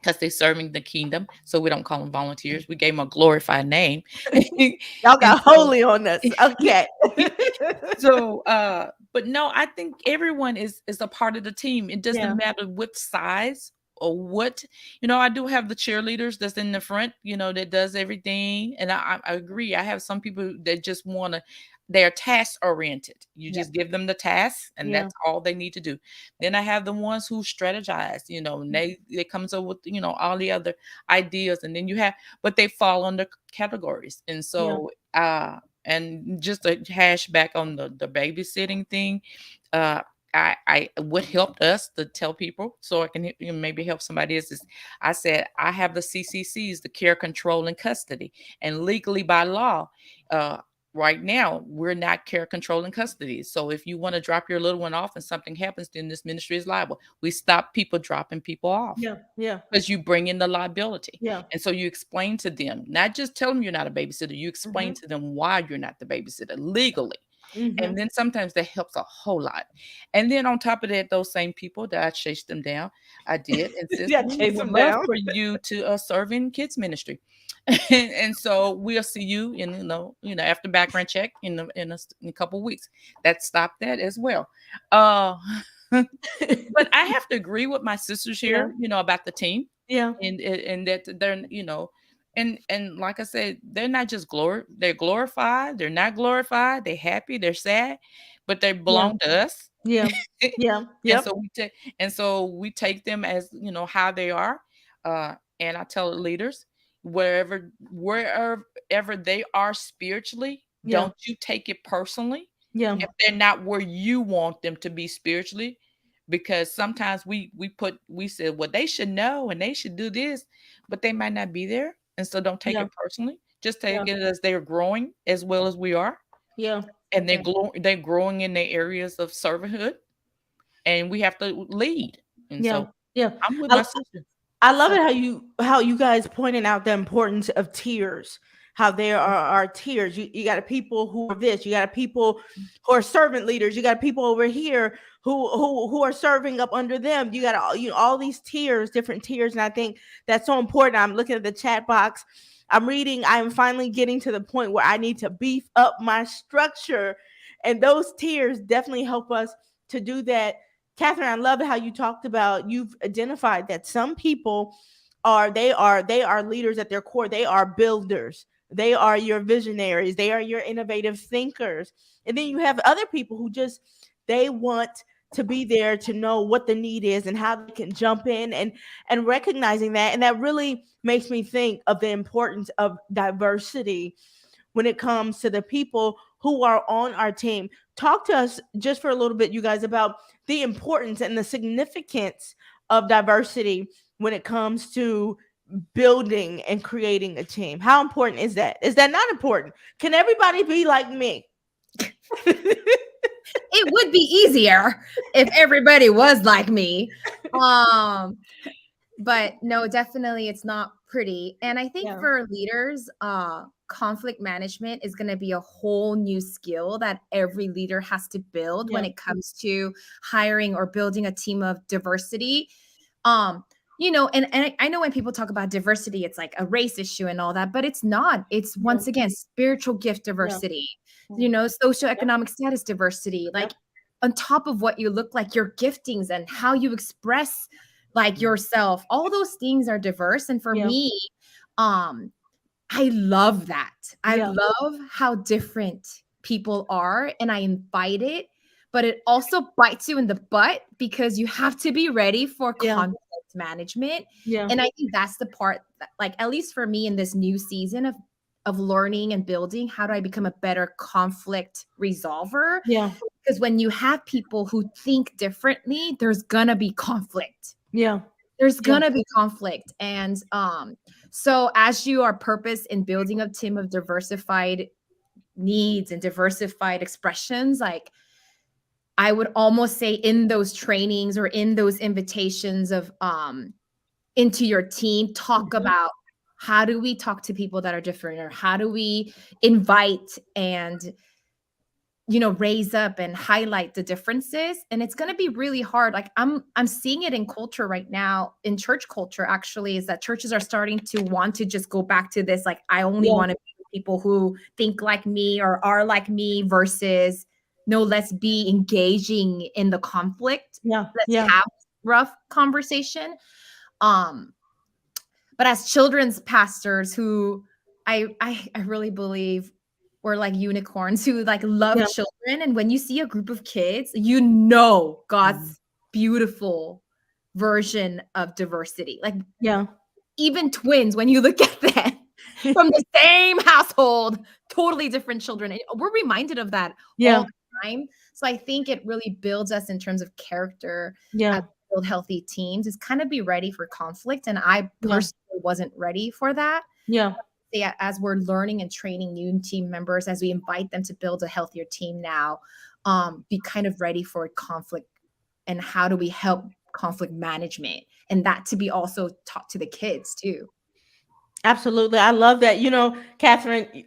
because they're serving the kingdom. So we don't call them volunteers. We gave them a glorified name. y'all And got so holy on us. Okay. so but no, I think everyone is a part of the team. It Yeah, doesn't matter what size or what, I do have the cheerleaders that's in the front, that does everything. And I agree. I have some people that just want to, they're task oriented. You yeah, just give them the task and yeah, that's all they need to do. Then I have the ones who strategize, and they comes up with, all the other ideas. And then you have, but they fall under categories. And yeah, so and just to hash back on the babysitting thing, uh, I what helped us to tell people so I can maybe help somebody else is I said I have the CCCs, the care, control, and custody, and legally by law, uh, right now we're not care, control, and custody. So if you want to drop your little one off and something happens, then this ministry is liable. We stop people dropping people off yeah, yeah, because you bring in the liability. yeah. And so you explain to them, not just tell them you're not a babysitter, you explain Mhm, to them why you're not the babysitter legally. And mhm. then sometimes that helps a whole lot. And then on top of that, those same people that I chased them down, I did and says, Yeah, we chase would them love down. for you to serve in kids ministry. And so we'll see you in, after background check in a couple weeks. That stopped that as well. Uh, but I have to agree with my sisters Yeah, here, about the team yeah, and that they're and like I said, they're not just they're glorified, they're not glorified, they're happy, they're sad, but they yeah, belong to us. yeah, yeah, and yep, so we take and so we take them as how they are. And I tell the leaders, wherever they are spiritually, yeah, don't you take it personally yeah, if they're not where you want them to be spiritually, because sometimes we said, well, they should know and they should do this, but they might not be there. And so don't take yeah, it personally. Just yeah, take it as they're growing as well as we are, yeah, and okay, they're growing in their areas of servanthood, and we have to lead. And yeah, so yeah. I'm with my I, sister. I love So it how you guys pointed out the importance of tiers. How there are tiers. You got people who are this. You got people who are servant leaders. You got people over here who are serving up under them. You got all these tiers, different tiers, and I think that's so important. I'm looking at the chat box. I'm reading. I'm finally getting to the point where I need to beef up my structure, and those tiers definitely help us to do that. Catherine, I love how you talked about you've identified that some people they are leaders at their core. They are builders. They are your visionaries. They are your innovative thinkers. And then you have other people who just they want to be there to know what the need is and how they can jump in and recognizing that. And that really makes me think of the importance of diversity when it comes to the people who are on our team. Talk to us just for a little bit, you guys, about the importance and the significance of diversity when it comes to building and creating a team. How important is that? Is that not important? Can everybody be like me? It would be easier if everybody was like me. Um, but no, definitely it's not pretty. And I think Yeah. for leaders, conflict management is going to be a whole new skill that every leader has to build when Yeah. it comes to hiring or building a team of diversity. Um, and I know when people talk about diversity, it's like a race issue and all that, but it's not. It's Yeah. once again spiritual gift Yeah. diversity, Mm. socioeconomic status diversity, like Yep. on top of what you look like, your giftings and how you express like yourself, all those things are diverse. And for Yeah. me, I love that. I Yeah. love how different people are, and I invite it, but it also bites you in the butt because you have to be ready for Yeah. conflict management. Yeah. And I think that's the part that, like, at least for me in this new season of of learning and building. How do I become a better conflict resolver? Yeah. Because when you have people who think differently, there's gonna be conflict. Yeah. There's Yeah. gonna be conflict. And so as you are purpose in building a team of diversified needs and diversified expressions, like I would almost say in those trainings or in those invitations of into your team, talk about how do we talk to people that are different, or how do we invite and raise up and highlight the differences. And it's going to be really hard. Like I'm seeing it in culture right now, in church culture actually, is that churches are starting to want to just go back to this, like I only want to be with people who think like me or are like me, versus no, let's be engaging in the conflict. Let's have rough conversation. But as children's pastors, who I really believe we're like unicorns who like love children. And when you see a group of kids, God's beautiful version of diversity. Like even twins, when you look at them from the same household, totally different children. And we're reminded of that all the time. So I think it really builds us in terms of character. Build healthy teams is kind of be ready for conflict. And I personally wasn't ready for that. As we're learning and training new team members, as we invite them to build a healthier team now, be kind of ready for conflict, and how do we help conflict management, and that to be also taught to the kids too. Absolutely. I love that. Catherine,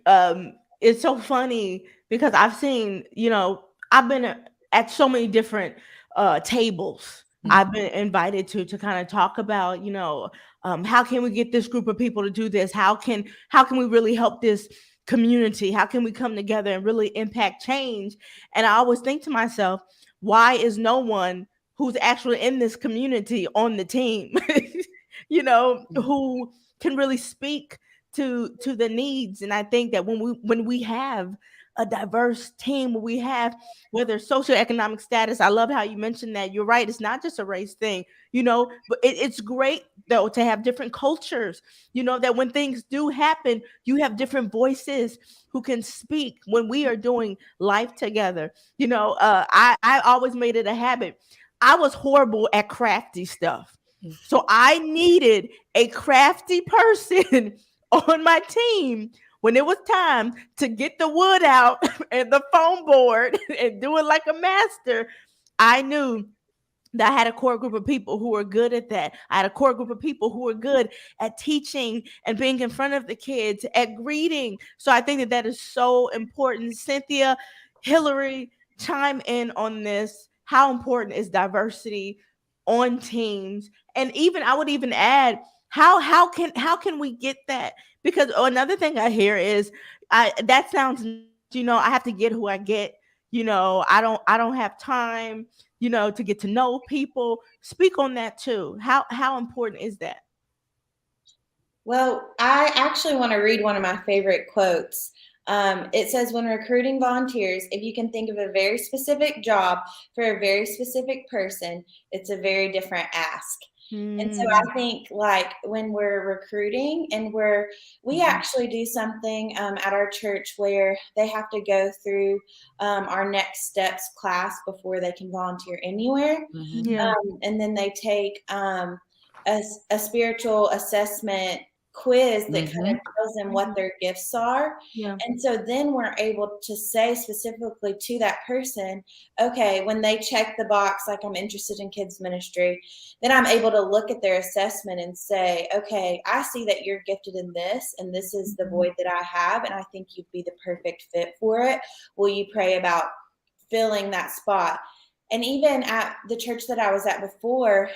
it's so funny because I've seen, I've been at so many different tables. I've been invited to kind of talk about, how can we get this group of people to do this? How can we really help this community? How can we come together and really impact change? And I always think to myself, why is no one who's actually in this community on the team, who can really speak to the needs? And I think that when we have a diverse team, we have, whether socioeconomic status, I love how you mentioned that. You're right, it's not just a race thing, but it's great though to have different cultures, that when things do happen, you have different voices who can speak when we are doing life together. I always made it a habit. I was horrible at crafty stuff, so I needed a crafty person on my team when it was time to get the wood out and the foam board and do it like a master. I knew that I had a core group of people who were good at that. I had a core group of people who were good at teaching and being in front of the kids, at greeting. So I think that is so important. Cynthia, Hillary, chime in on this. How important is diversity on teams? And even I would even add, how can we get that? Because another thing I hear is, that sounds, I have to get who I get. I don't have time, to get to know people. Speak on that too. How important is that? Well, I actually want to read one of my favorite quotes. It says, when recruiting volunteers, if you can think of a very specific job for a very specific person, it's a very different ask. And so I think, like, when we're recruiting and we actually do something at our church where they have to go through our next steps class before they can volunteer anywhere. And then they take a spiritual assessment quiz that kind of tells them what their gifts are. And so then we're able to say specifically to that person, okay, when they check the box, like, I'm interested in kids ministry, then I'm able to look at their assessment and say, okay, I see that you're gifted in this, and this is the void that I have, and I think you'd be the perfect fit for it. Will you pray about filling that spot? And even at the church that I was at before,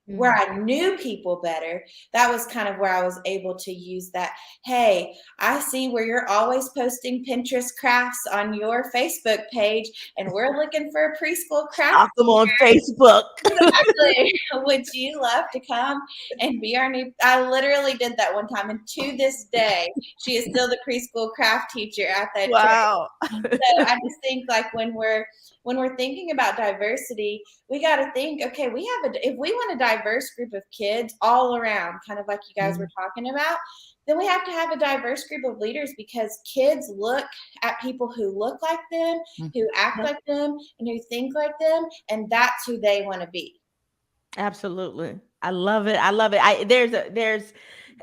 where I knew people better, that was kind of where I was able to use that. Hey, I see where you're always posting Pinterest crafts on your Facebook page, and we're looking for a preschool craft. Them on Facebook. Exactly. Would you love to come and be our new? I literally did that one time, and to this day, she is still the preschool craft teacher at that church. So I just think, like, when we're thinking about diversity, we got to think, okay, if we want a diverse group of kids all around, kind of like you guys were talking about, then we have to have a diverse group of leaders, because kids look at people who look like them, who act like them, and who think like them, and that's who they want to be. Absolutely. I love it. I love it. There's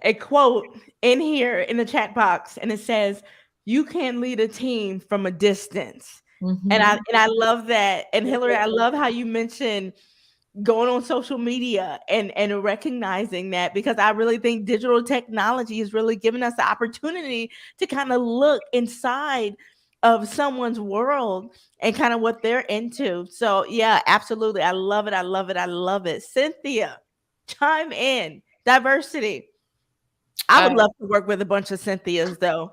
a quote in here in the chat box, and it says, "You can lead a team from a distance." And I love that. And Hillary, I love how you mentioned going on social media and recognizing that, because I really think digital technology has really given us the opportunity to kind of look inside of someone's world and kind of what they're into. So yeah, absolutely. I love it. I love it. I love it. Cynthia, chime in. Diversity. I would love to work with a bunch of Cynthias though.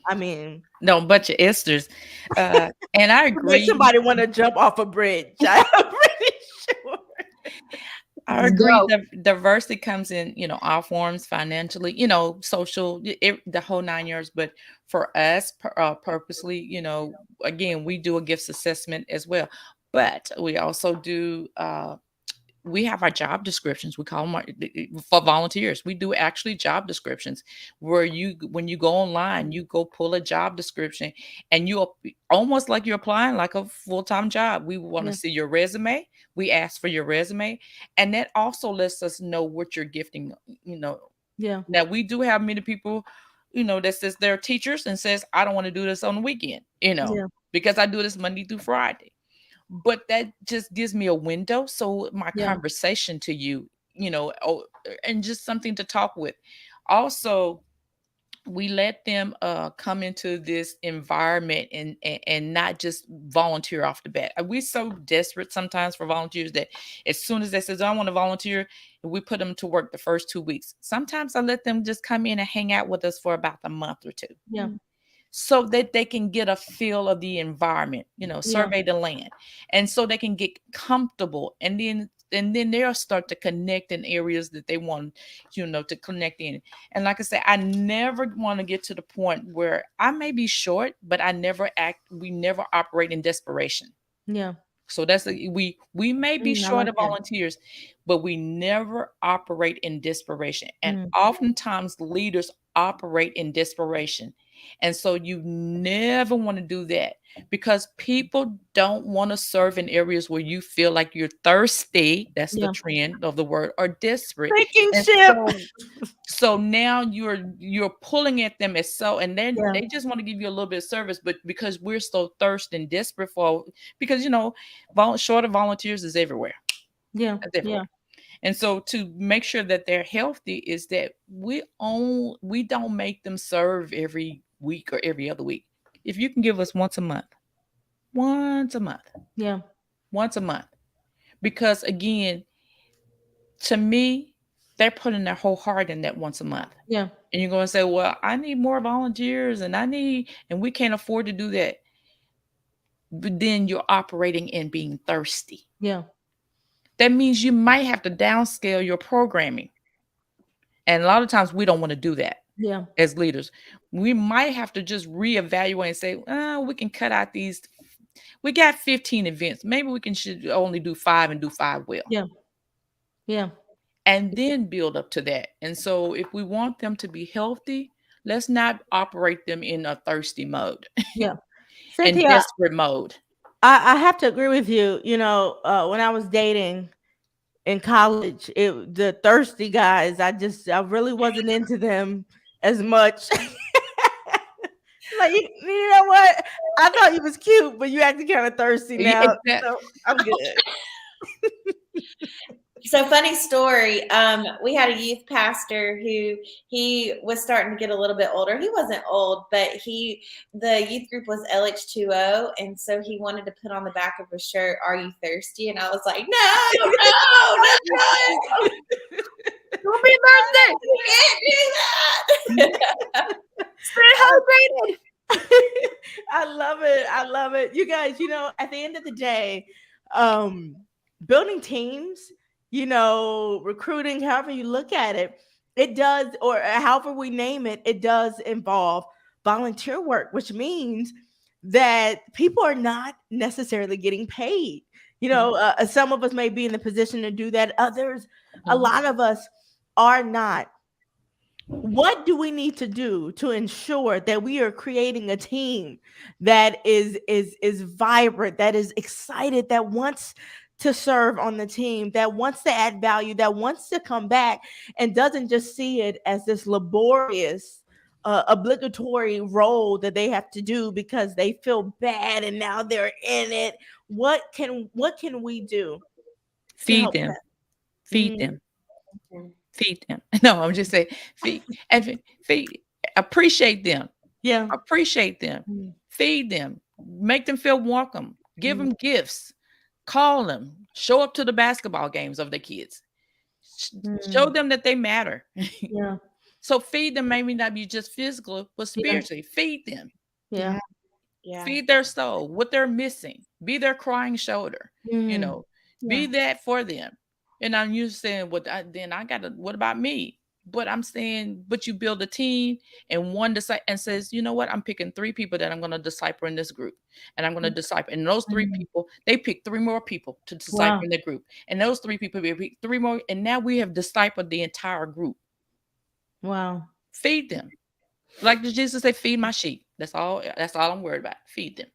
I mean, no, a bunch of Esters. And I to make agree. somebody want to jump off a bridge. I'm pretty sure. I agree. Diversity comes in, all forms, financially, social, the whole 9 years. But for us, purposely, again, we do a gifts assessment as well. But we also do, we have our job descriptions. We call them for volunteers. We do actually job descriptions where when you go online, you go pull a job description and you almost like you're applying like a full-time job. We want to see your resume. We ask for your resume, and that also lets us know what you're gifting. Yeah. Now we do have many people, that says they're teachers and says, I don't want to do this on the weekend, because I do this Monday through Friday. But that just gives me a window. So my conversation to you, and just something to talk with. Also, we let them come into this environment and not just volunteer off the bat. We're so desperate sometimes for volunteers that as soon as they says, I want to volunteer, we put them to work the first 2 weeks. Sometimes I let them just come in and hang out with us for about a month or two. Yeah. So that they can get a feel of the environment, survey the land. And so they can get comfortable, and then they'll start to connect in areas that they want, to connect in. And like I said, I never want to get to the point where I may be short, but we never operate in desperation. Yeah. So that's we may be short of volunteers, but we never operate in desperation. And oftentimes leaders operate in desperation. And so you never want to do that, because people don't want to serve in areas where you feel like you're thirsty. That's the trend of the word, or desperate. So now you're pulling at them as so, and then they just want to give you a little bit of service, but because we're so thirsty and desperate because short of volunteers is everywhere. Yeah. Everywhere. And so to make sure that they're healthy is that we don't make them serve every week or every other week. If you can give us once a month. Yeah. Once a month. Because again, to me, they're putting their whole heart in that once a month. Yeah. And you're going to say, well, I need more volunteers and we can't afford to do that. But then you're operating in being thirsty. Yeah. That means you might have to downscale your programming. And a lot of times we don't want to do that. Yeah. As leaders, we might have to just reevaluate and say, we can cut out these. We got 15 events. Maybe we should only do 5 and do 5 well. Yeah. Yeah. And then build up to that. And so if we want them to be healthy, let's not operate them in a thirsty mode. Yeah. And desperate mode. I have to agree with you. When I was dating in college, the thirsty guys, I really wasn't into them as much. Like, you know what? I thought you was cute, but you acting kind of thirsty now. So I'm good. So funny story. We had a youth pastor who he was starting to get a little bit older. He wasn't old, but the youth group was LH2O, and so he wanted to put on the back of his shirt, "Are you thirsty?" And I was like, no, no. Don't be birthday. You can't do that. Stay hydrated. I love it. I love it. You guys, at the end of the day, building teams, recruiting, however you look at it, it does, or however we name it, it does involve volunteer work, which means that people are not necessarily getting paid. Some of us may be in the position to do that. Others, a Mhm. lot of us are not. What do we need to do to ensure that we are creating a team that is vibrant, that is excited, that wants to serve on the team, that wants to add value, that wants to come back and doesn't just see it as this laborious obligatory role that they have to do because they feel bad and now they're in it. What can we do to Feed help them. that? Feed Mm, them. Mhm. Feed them. No, I'm just saying feed and feed. Appreciate them. yeah. Appreciate them. Mm, Feed them. Make them feel welcome. Give mm, them gifts. Call them. Show up to the basketball games of the kids. Show mm, them that they matter. yeah. So feed them, maybe not be just physical, but Yeah. spiritually. Feed them. Yeah. Yeah. Feed their soul, what they're missing. Be their crying shoulder. You Mm, know, yeah. be that for them. And I'm used to saying, then I got to, what about me? But I'm saying, but you build a team and one decide and says, you know what? I'm picking 3 people that I'm going to disciple in this group. And I'm going to disciple. And those 3 people, they pick 3 more people to disciple Wow. in the group. And those 3 people, they pick 3 more. And now we have discipled the entire group. Wow. Feed them. Like Jesus said, feed my sheep. That's all. That's all I'm worried about. Feed them.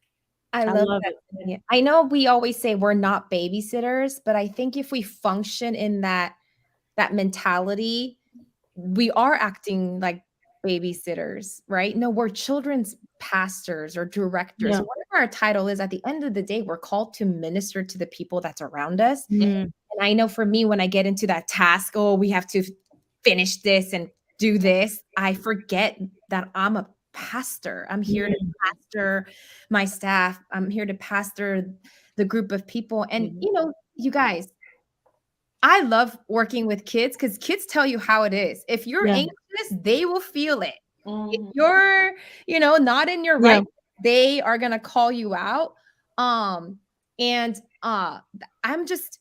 I I love love that. it. Sonia. I know we always say we're not babysitters, but I think if we function in that mentality, we are acting like babysitters, right? No, we're children's pastors or directors, Yeah. whatever our title is. At the end of the day, we're called to minister to the people that's around us. Mm, And I know for me, when I get into that task, oh, we have to finish this and do this, I forget that I'm a pastor. I'm here to mm, pastor my staff. I'm here to pastor the group of people. And, mhm. you guys, I love working with kids because kids tell you how it is. If you're Yeah. anxious, they will feel it. If Mhm. you're, not in your Yeah. right, they are gonna call you out. And I'm just,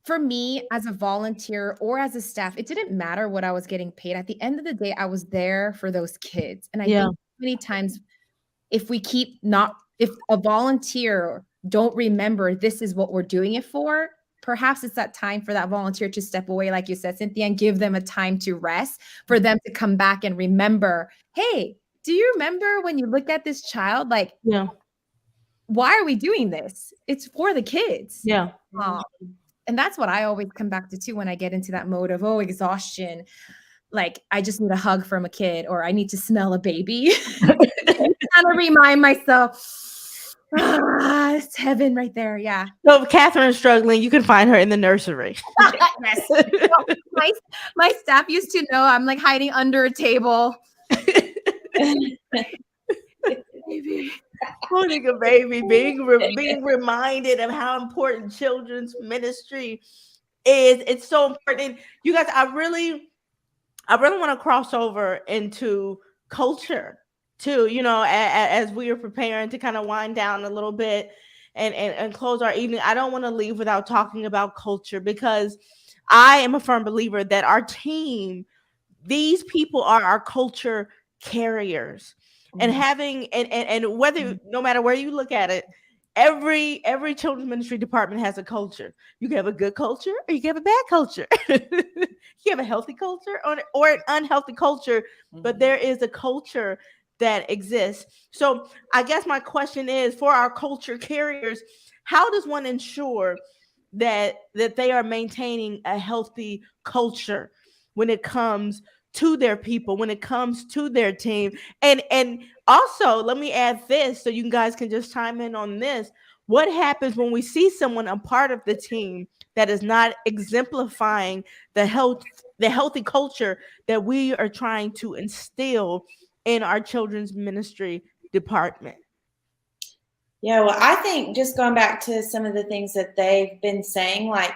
for me as a volunteer or as a staff, it didn't matter what I was getting paid. At the end of the day, I was there for those kids. And I Yeah. think many times if we keep not if a volunteer don't remember this is what we're doing it for, perhaps it's that time for that volunteer to step away, like you said, Cynthia, and give them a time to rest for them to come back and remember, hey, do you remember when you looked at this child? Like, Yeah. why are we doing this? It's for the kids. Yeah. Um, and that's what I always come back to too when I get into that mode of, oh, exhaustion. Like, I just need a hug from a kid or I need to smell a baby. Kind of remind myself, it's heaven right there. Yeah. So if Catherine's struggling, you can find her in the nursery. Yes. My, my staff used to know I'm like hiding under a table. Baby. Holding a baby, being reminded of how important children's ministry is. It's so important. You guys, I really want to cross over into culture too, as we are preparing to kind of wind down a little bit and close our evening. I don't want to leave without talking about culture because I am a firm believer that our team, these people are our culture carriers. And having and whether no matter where you look at it, every children's ministry department has a culture. You can have a good culture or you can have a bad culture. You have a healthy culture or an unhealthy culture, but there is a culture that exists. So I guess my question is, for our culture carriers, how does one ensure that they are maintaining a healthy culture when it comes to their people, when it comes to their team? And also, let me add this so you guys can just chime in on this. What happens when we see someone a part of the team that is not exemplifying the healthy culture that we are trying to instill in our children's ministry department? Yeah, well, I think just going back to some of the things that they've been saying, like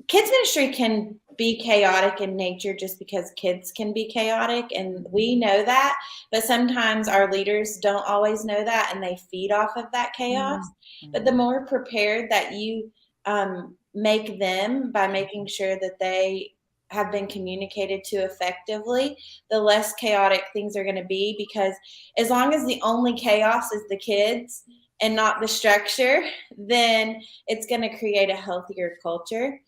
kids ministry can be chaotic in nature just because kids can be chaotic, and we know that, but sometimes our leaders don't always know that and they feed off of that chaos. But the more prepared that you make them by making sure that they have been communicated to effectively, the less chaotic things are going to be, because as long as the only chaos is the kids, and not the structure, then it's going to create a healthier culture.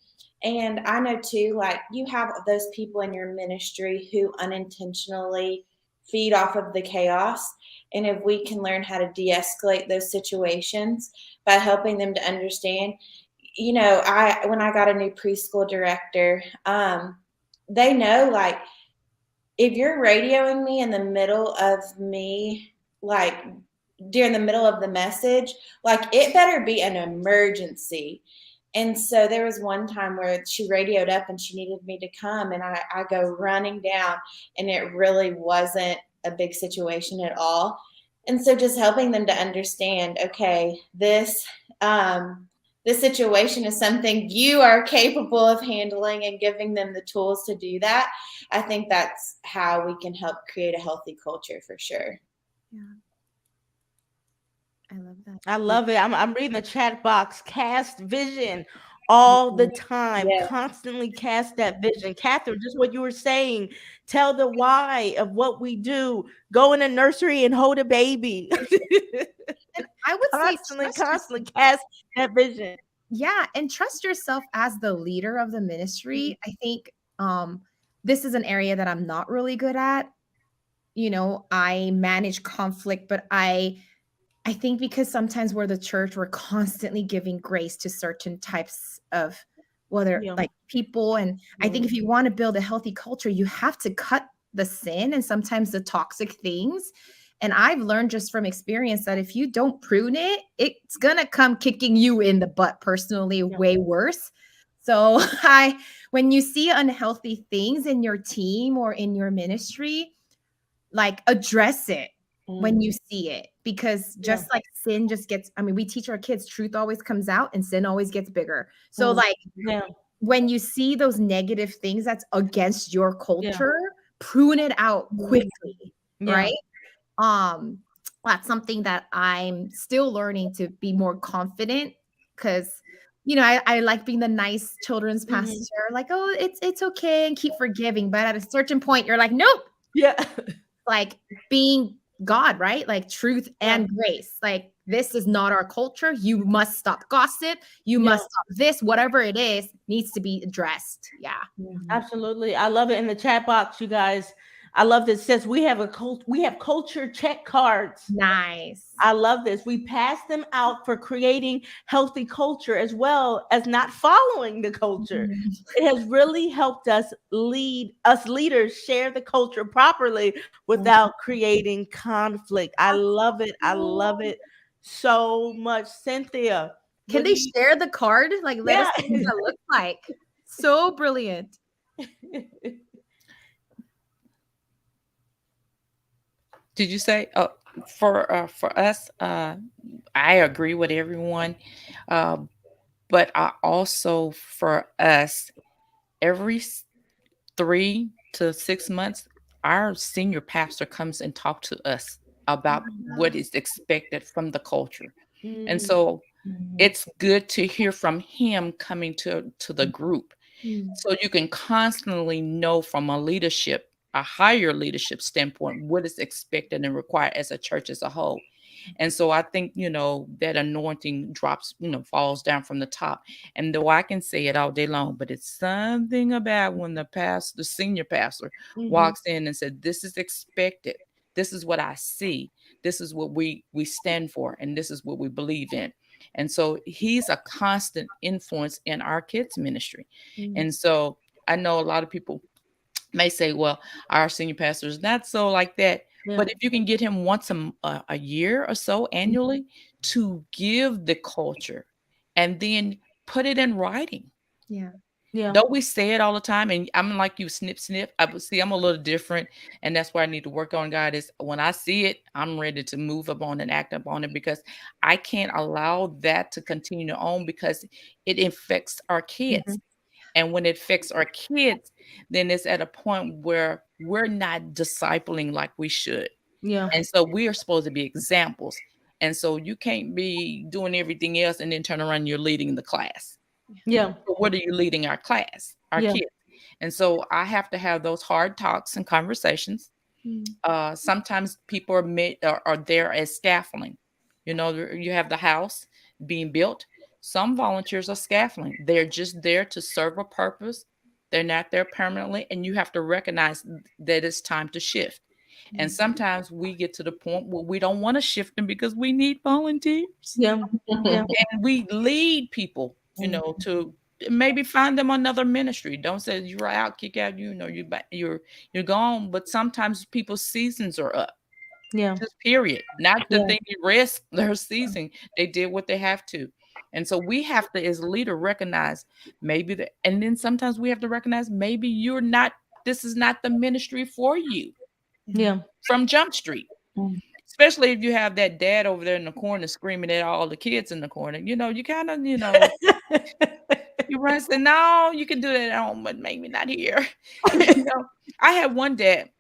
And I know too, like you have those people in your ministry who unintentionally feed off of the chaos. And if we can learn how to de escalate those situations by helping them to understand, when I got a new preschool director, they know like if you're radioing me in the middle of me, like during the middle of the message, like it better be an emergency. And so there was one time where she radioed up and she needed me to come, and I go running down, and it really wasn't a big situation at all. And so just helping them to understand, okay, this situation is something you are capable of handling, and giving them the tools to do that. I think that's how we can help create a healthy culture for sure. Yeah. I love that. I love it. I'm reading the chat box. Cast vision all the time. Yeah. Constantly cast that vision. Catherine, just what you were saying. Tell the why of what we do. Go in a nursery and hold a baby. And I would say Constantly cast that vision. Yeah, and trust yourself as the leader of the ministry. I think this is an area that I'm not really good at. I manage conflict, but I think because sometimes we're the church, we're constantly giving grace to certain types of whether Yeah. like people. And I think if you want to build a healthy culture, you have to cut the sin and sometimes the toxic things. And I've learned just from experience that if you don't prune it, it's gonna come kicking you in the butt personally, way worse. So when you see unhealthy things in your team or in your ministry, like address it when you see it, because just like sin just gets, we teach our kids truth always comes out and sin always gets bigger. So like when you see those negative things that's against your culture, prune it out quickly, right? That's something that I'm still learning to be more confident, because I like being the nice children's pastor, like, oh, it's okay, and keep forgiving. But at a certain point, you're like, nope. Yeah. Like being God, right? Like truth and grace. Like this is not our culture. You must stop gossip. You must stop this. Whatever it is needs to be addressed. Yeah. Absolutely. I love it in the chat box, you guys. I love this. It says we have culture check cards. Nice. I love this. We pass them out for creating healthy culture as well as not following the culture. It has really helped us leaders share the culture properly without creating conflict. I love it. I love it so much. Cynthia, can they share the card? Like, let us know what that looks like. So brilliant. Did you say for us? I agree with everyone, but I also for us every 3 to 6 months, our senior pastor comes and talk to us about what is expected from the culture, and so it's good to hear from him coming to the group, so you can constantly know from a higher leadership standpoint, what is expected and required as a church as a whole. And so I think, that anointing falls down from the top. And though I can say it all day long, but it's something about when the senior pastor walks in and said, this is expected. This is what I see. This is what we stand for. And this is what we believe in. And so he's a constant influence in our kids ministry. And so I know a lot of people may say, well, our senior pastor is not so like that. But if you can get him once a year or so annually to give the culture and then put it in writing. Yeah. Don't we say it all the time? And I'm like you, snip. I'm a little different. And that's where I need to work on, God, is when I see it, I'm ready to move up on and act up on it, because I can't allow that to continue on, because it affects our kids. And when it affects our kids, then it's at a point where we're not discipling like we should. And so we are supposed to be examples. And so you can't be doing everything else and then turn around and you're leading the class. So what are you leading our class, our kids? And so I have to have those hard talks and conversations. Sometimes people are there as scaffolding. You have the house being built. Some volunteers are scaffolding. They're just there to serve a purpose. They're not there permanently, and you have to recognize that it's time to shift. And sometimes we get to the point where we don't want to shift them because we need volunteers. Yeah. Yeah. And we lead people, to maybe find them another ministry. Don't say you're out, kick out, you're gone. But sometimes people's seasons are up. Yeah. Just period. Not that Yeah. they need rest their season. They did what they have to. And so we have to, as leader, recognize maybe that, and then sometimes we have to recognize maybe this is not the ministry for you Yeah. from Jump Street. Especially if you have that dad over there in the corner screaming at all the kids in the corner. You kind of, you run and say, no, you can do that at home, but maybe not here. I had one dad.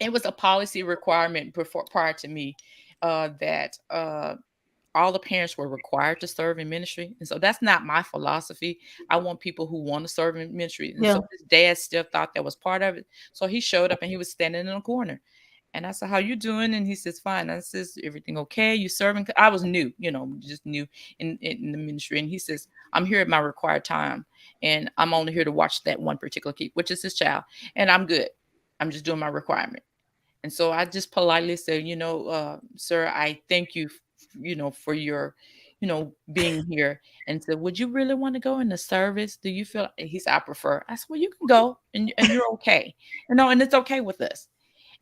It was a policy requirement prior to me that all the parents were required to serve in ministry. And so that's not my philosophy. I want people who want to serve in ministry. And Yeah. so his dad still thought that was part of it. So he showed up and he was standing in the corner. And I said, how you doing? And he says, fine. I says, everything okay? You serving? I was new, just new in the ministry. And he says, I'm here at my required time. And I'm only here to watch that one particular kid, which is his child. And I'm good. I'm just doing my requirement. And so I just politely said, sir, I thank you, for your, being here. And said, would you really want to go in the service? Do you feel? And he said, I prefer. I said, well, you can go and you're okay. And it's okay with us.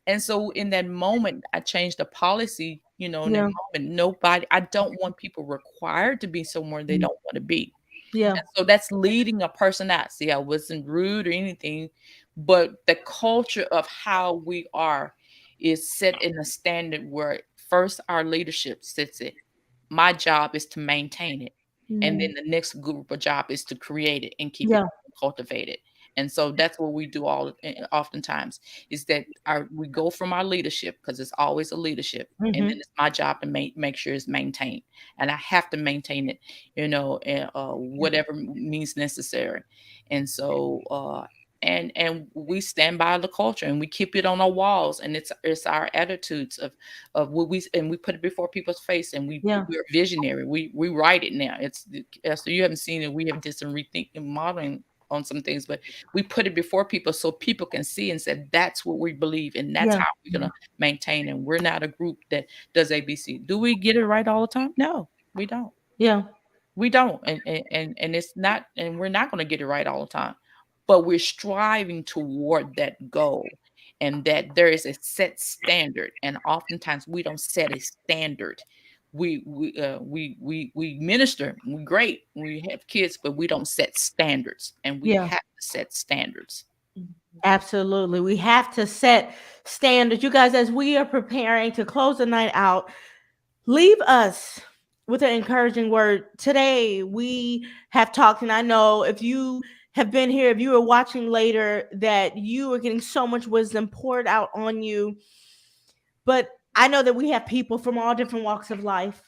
And so in that moment, I changed the policy, in that moment. I don't want people required to be somewhere they don't want to be. Yeah. And so that's leading a person out. See, I wasn't rude or anything, but the culture of how we are is set in a standard where first our leadership sets it. My job is to maintain it. And then the next group of job is to create it and keep it cultivated. And so that's what we do oftentimes is that we go from our leadership, because it's always a leadership. And then it's my job to make sure it's maintained. And I have to maintain it, whatever means necessary. And so, and we stand by the culture and we keep it on our walls, and it's our attitudes of what we put it before people's face, and we're visionary. We write it now. So you haven't seen it. We have did some rethinking, modeling on some things, but we put it before people so people can see and say that's what we believe, and that's how we're gonna maintain. And we're not a group that does ABC. Do we get it right all the time? No, we don't. Yeah. We don't, and it's not, and we're not going to get it right all the time, but we're striving toward that goal, and that there is a set standard. And oftentimes we don't set a standard. We minister, we're great, we have kids, but we don't set standards, and we have to set standards. Absolutely. We have to set standards. You guys, as we are preparing to close the night out, leave us with an encouraging word. Today, we have talked, and I know if you have been here, if you are watching later, that you are getting so much wisdom poured out on you. But I know that we have people from all different walks of life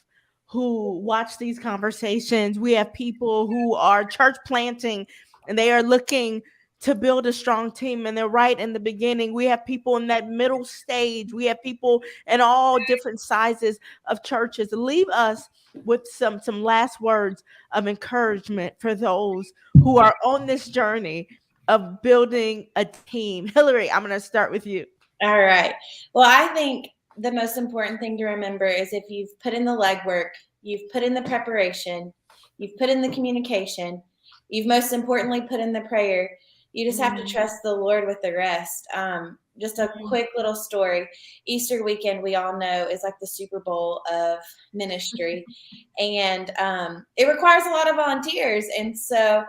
who watch these conversations. We have people who are church planting and they are looking to build a strong team, and they're right in the beginning. We have people in that middle stage. We have people in all different sizes of churches. Leave us with some last words of encouragement for those who are on this journey of building a team. Hillary, I'm going to start with you. All right. Well, I think the most important thing to remember is if you've put in the legwork, you've put in the preparation, you've put in the communication, you've most importantly put in the prayer, you just have to trust the Lord with the rest. Just a quick little story. Easter weekend, we all know, is like the Super Bowl of ministry. And it requires a lot of volunteers. And so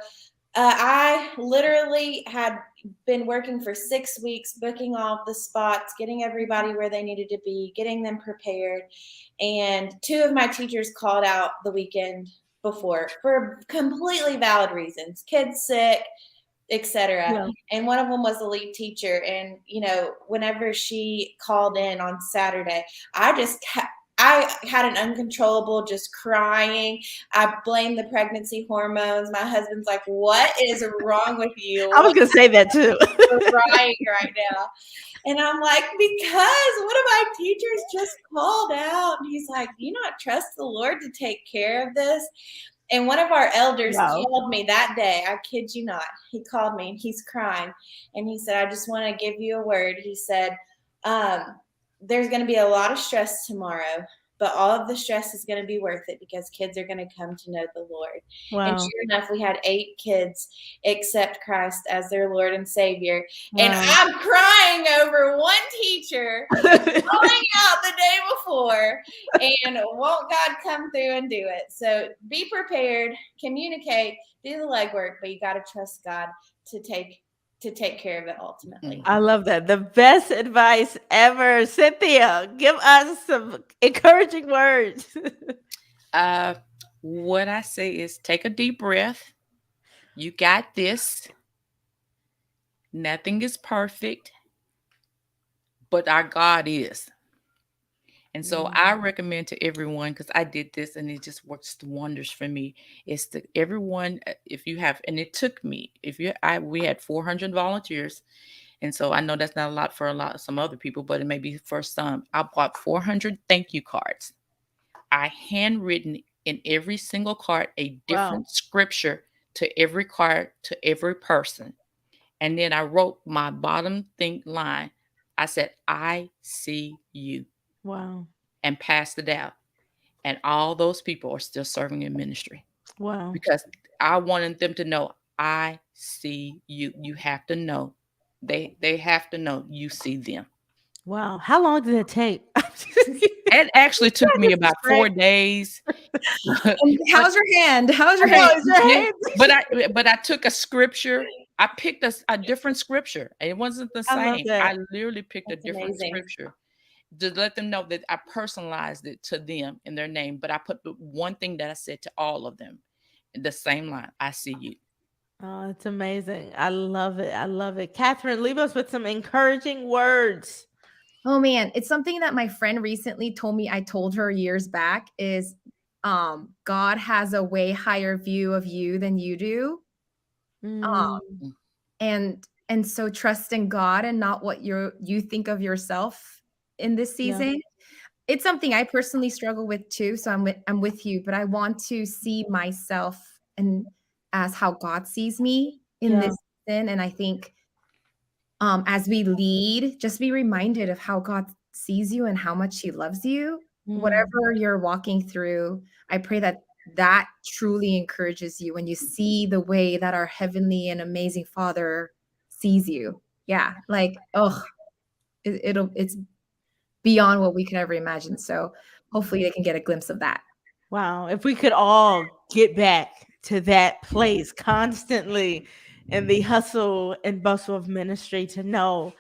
I literally had been working for 6 weeks, booking all the spots, getting everybody where they needed to be, getting them prepared. And 2 of my teachers called out the weekend before for completely valid reasons, kids sick, etc. Yeah. And one of them was the lead teacher. And, whenever she called in on Saturday, I I had an uncontrollable just crying. I blamed the pregnancy hormones. My husband's like, what is wrong with you? I was gonna say that too. You're crying right now. And I'm like, because one of my teachers just called out. And he's like, do you not trust the Lord to take care of this? And one of our elders called me that day. I kid you not. He called me and he's crying. And he said, I just want to give you a word. He said, there's going to be a lot of stress tomorrow, but all of the stress is going to be worth it because kids are going to come to know the Lord. Wow. And sure enough, we had 8 kids accept Christ as their Lord and Savior. Wow. And I'm crying over one teacher calling out the day before. And won't God come through and do it? So be prepared, communicate, do the legwork, but you got to trust God to take care of it ultimately. I love that. The best advice ever. Cynthia, give us some encouraging words. What I say is take a deep breath. You got this. Nothing is perfect, but our God is. And so I recommend to everyone, because I did this and it just works wonders for me, is to everyone, if you have, and it took me, we had 400 volunteers. And so I know that's not a lot for some other people, but it may be for some. I bought 400 thank you cards. I handwritten in every single card a different scripture to every card, to every person. And then I wrote my bottom line. I said, I see you. Wow. And passed it out. And all those people are still serving in ministry. Wow. Because I wanted them to know, I see you. You have to know. They have to know you see them. Wow. How long did it take? It actually took me about 4 days. How's your hand? How's your hand? But I took a scripture. I picked a different scripture. It wasn't the same. I literally picked a different scripture to let them know that I personalized it to them in their name. But I put the one thing that I said to all of them in the same line. I see you. Oh, it's amazing. I love it. I love it. Catherine, leave us with some encouraging words. Oh man, it's something that my friend recently told me. I told her years back is God has a way higher view of you than you do. And so trust in God and not what you think of yourself in this season. Yeah. It's something I personally struggle with too. So I'm with you, but I want to see myself and as how God sees me in this season. And I think as we lead, just be reminded of how God sees you and how much he loves you. Whatever you're walking through, I pray that truly encourages you when you see the way that our heavenly and amazing Father sees you. Yeah. Like, it's beyond what we could ever imagine. So hopefully they can get a glimpse of that. Wow. If we could all get back to that place constantly in the hustle and bustle of ministry to know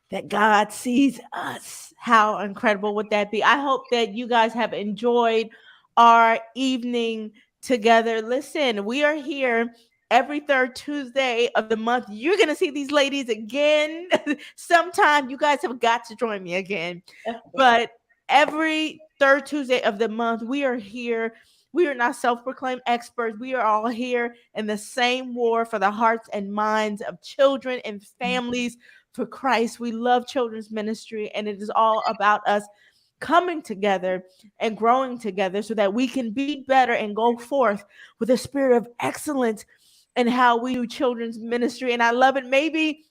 that God sees us, how incredible would that be? I hope that you guys have enjoyed our evening together. Listen, we are here every third Tuesday of the month. You're going to see these ladies again sometime. You guys have got to join me again. But every third Tuesday of the month, we are here. We are not self-proclaimed experts. We are all here in the same war for the hearts and minds of children and families for Christ. We love children's ministry, and it is all about us coming together and growing together so that we can be better and go forth with a spirit of excellence in how we do children's ministry. And I love it. Maybe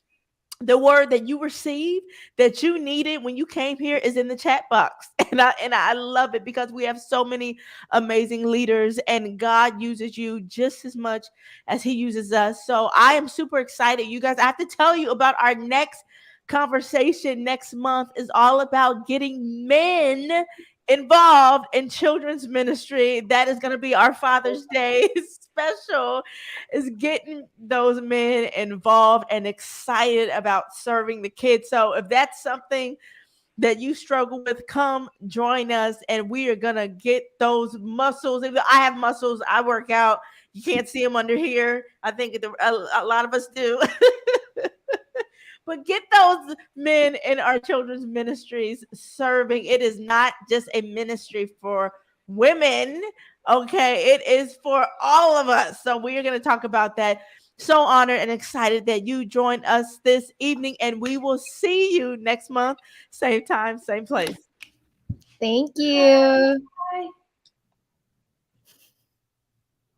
the word that you received that you needed when you came here is in the chat box. And I love it because we have so many amazing leaders and God uses you just as much as he uses us. So I am super excited. You guys, I have to tell you about our next conversation next month is all about getting men involved in children's ministry. That is going to be our Father's Day special, is getting those men involved and excited about serving the kids. So if that's something that you struggle with, come join us and we are going to get those muscles. I have muscles. I work out. You can't see them under here. I think a lot of us do. but get those men in our children's ministries serving. It is not just a ministry for women, okay? It is for all of us. So we are going to talk about that. So honored and excited that you joined us this evening, and we will see you next month, same time, same place. Thank you.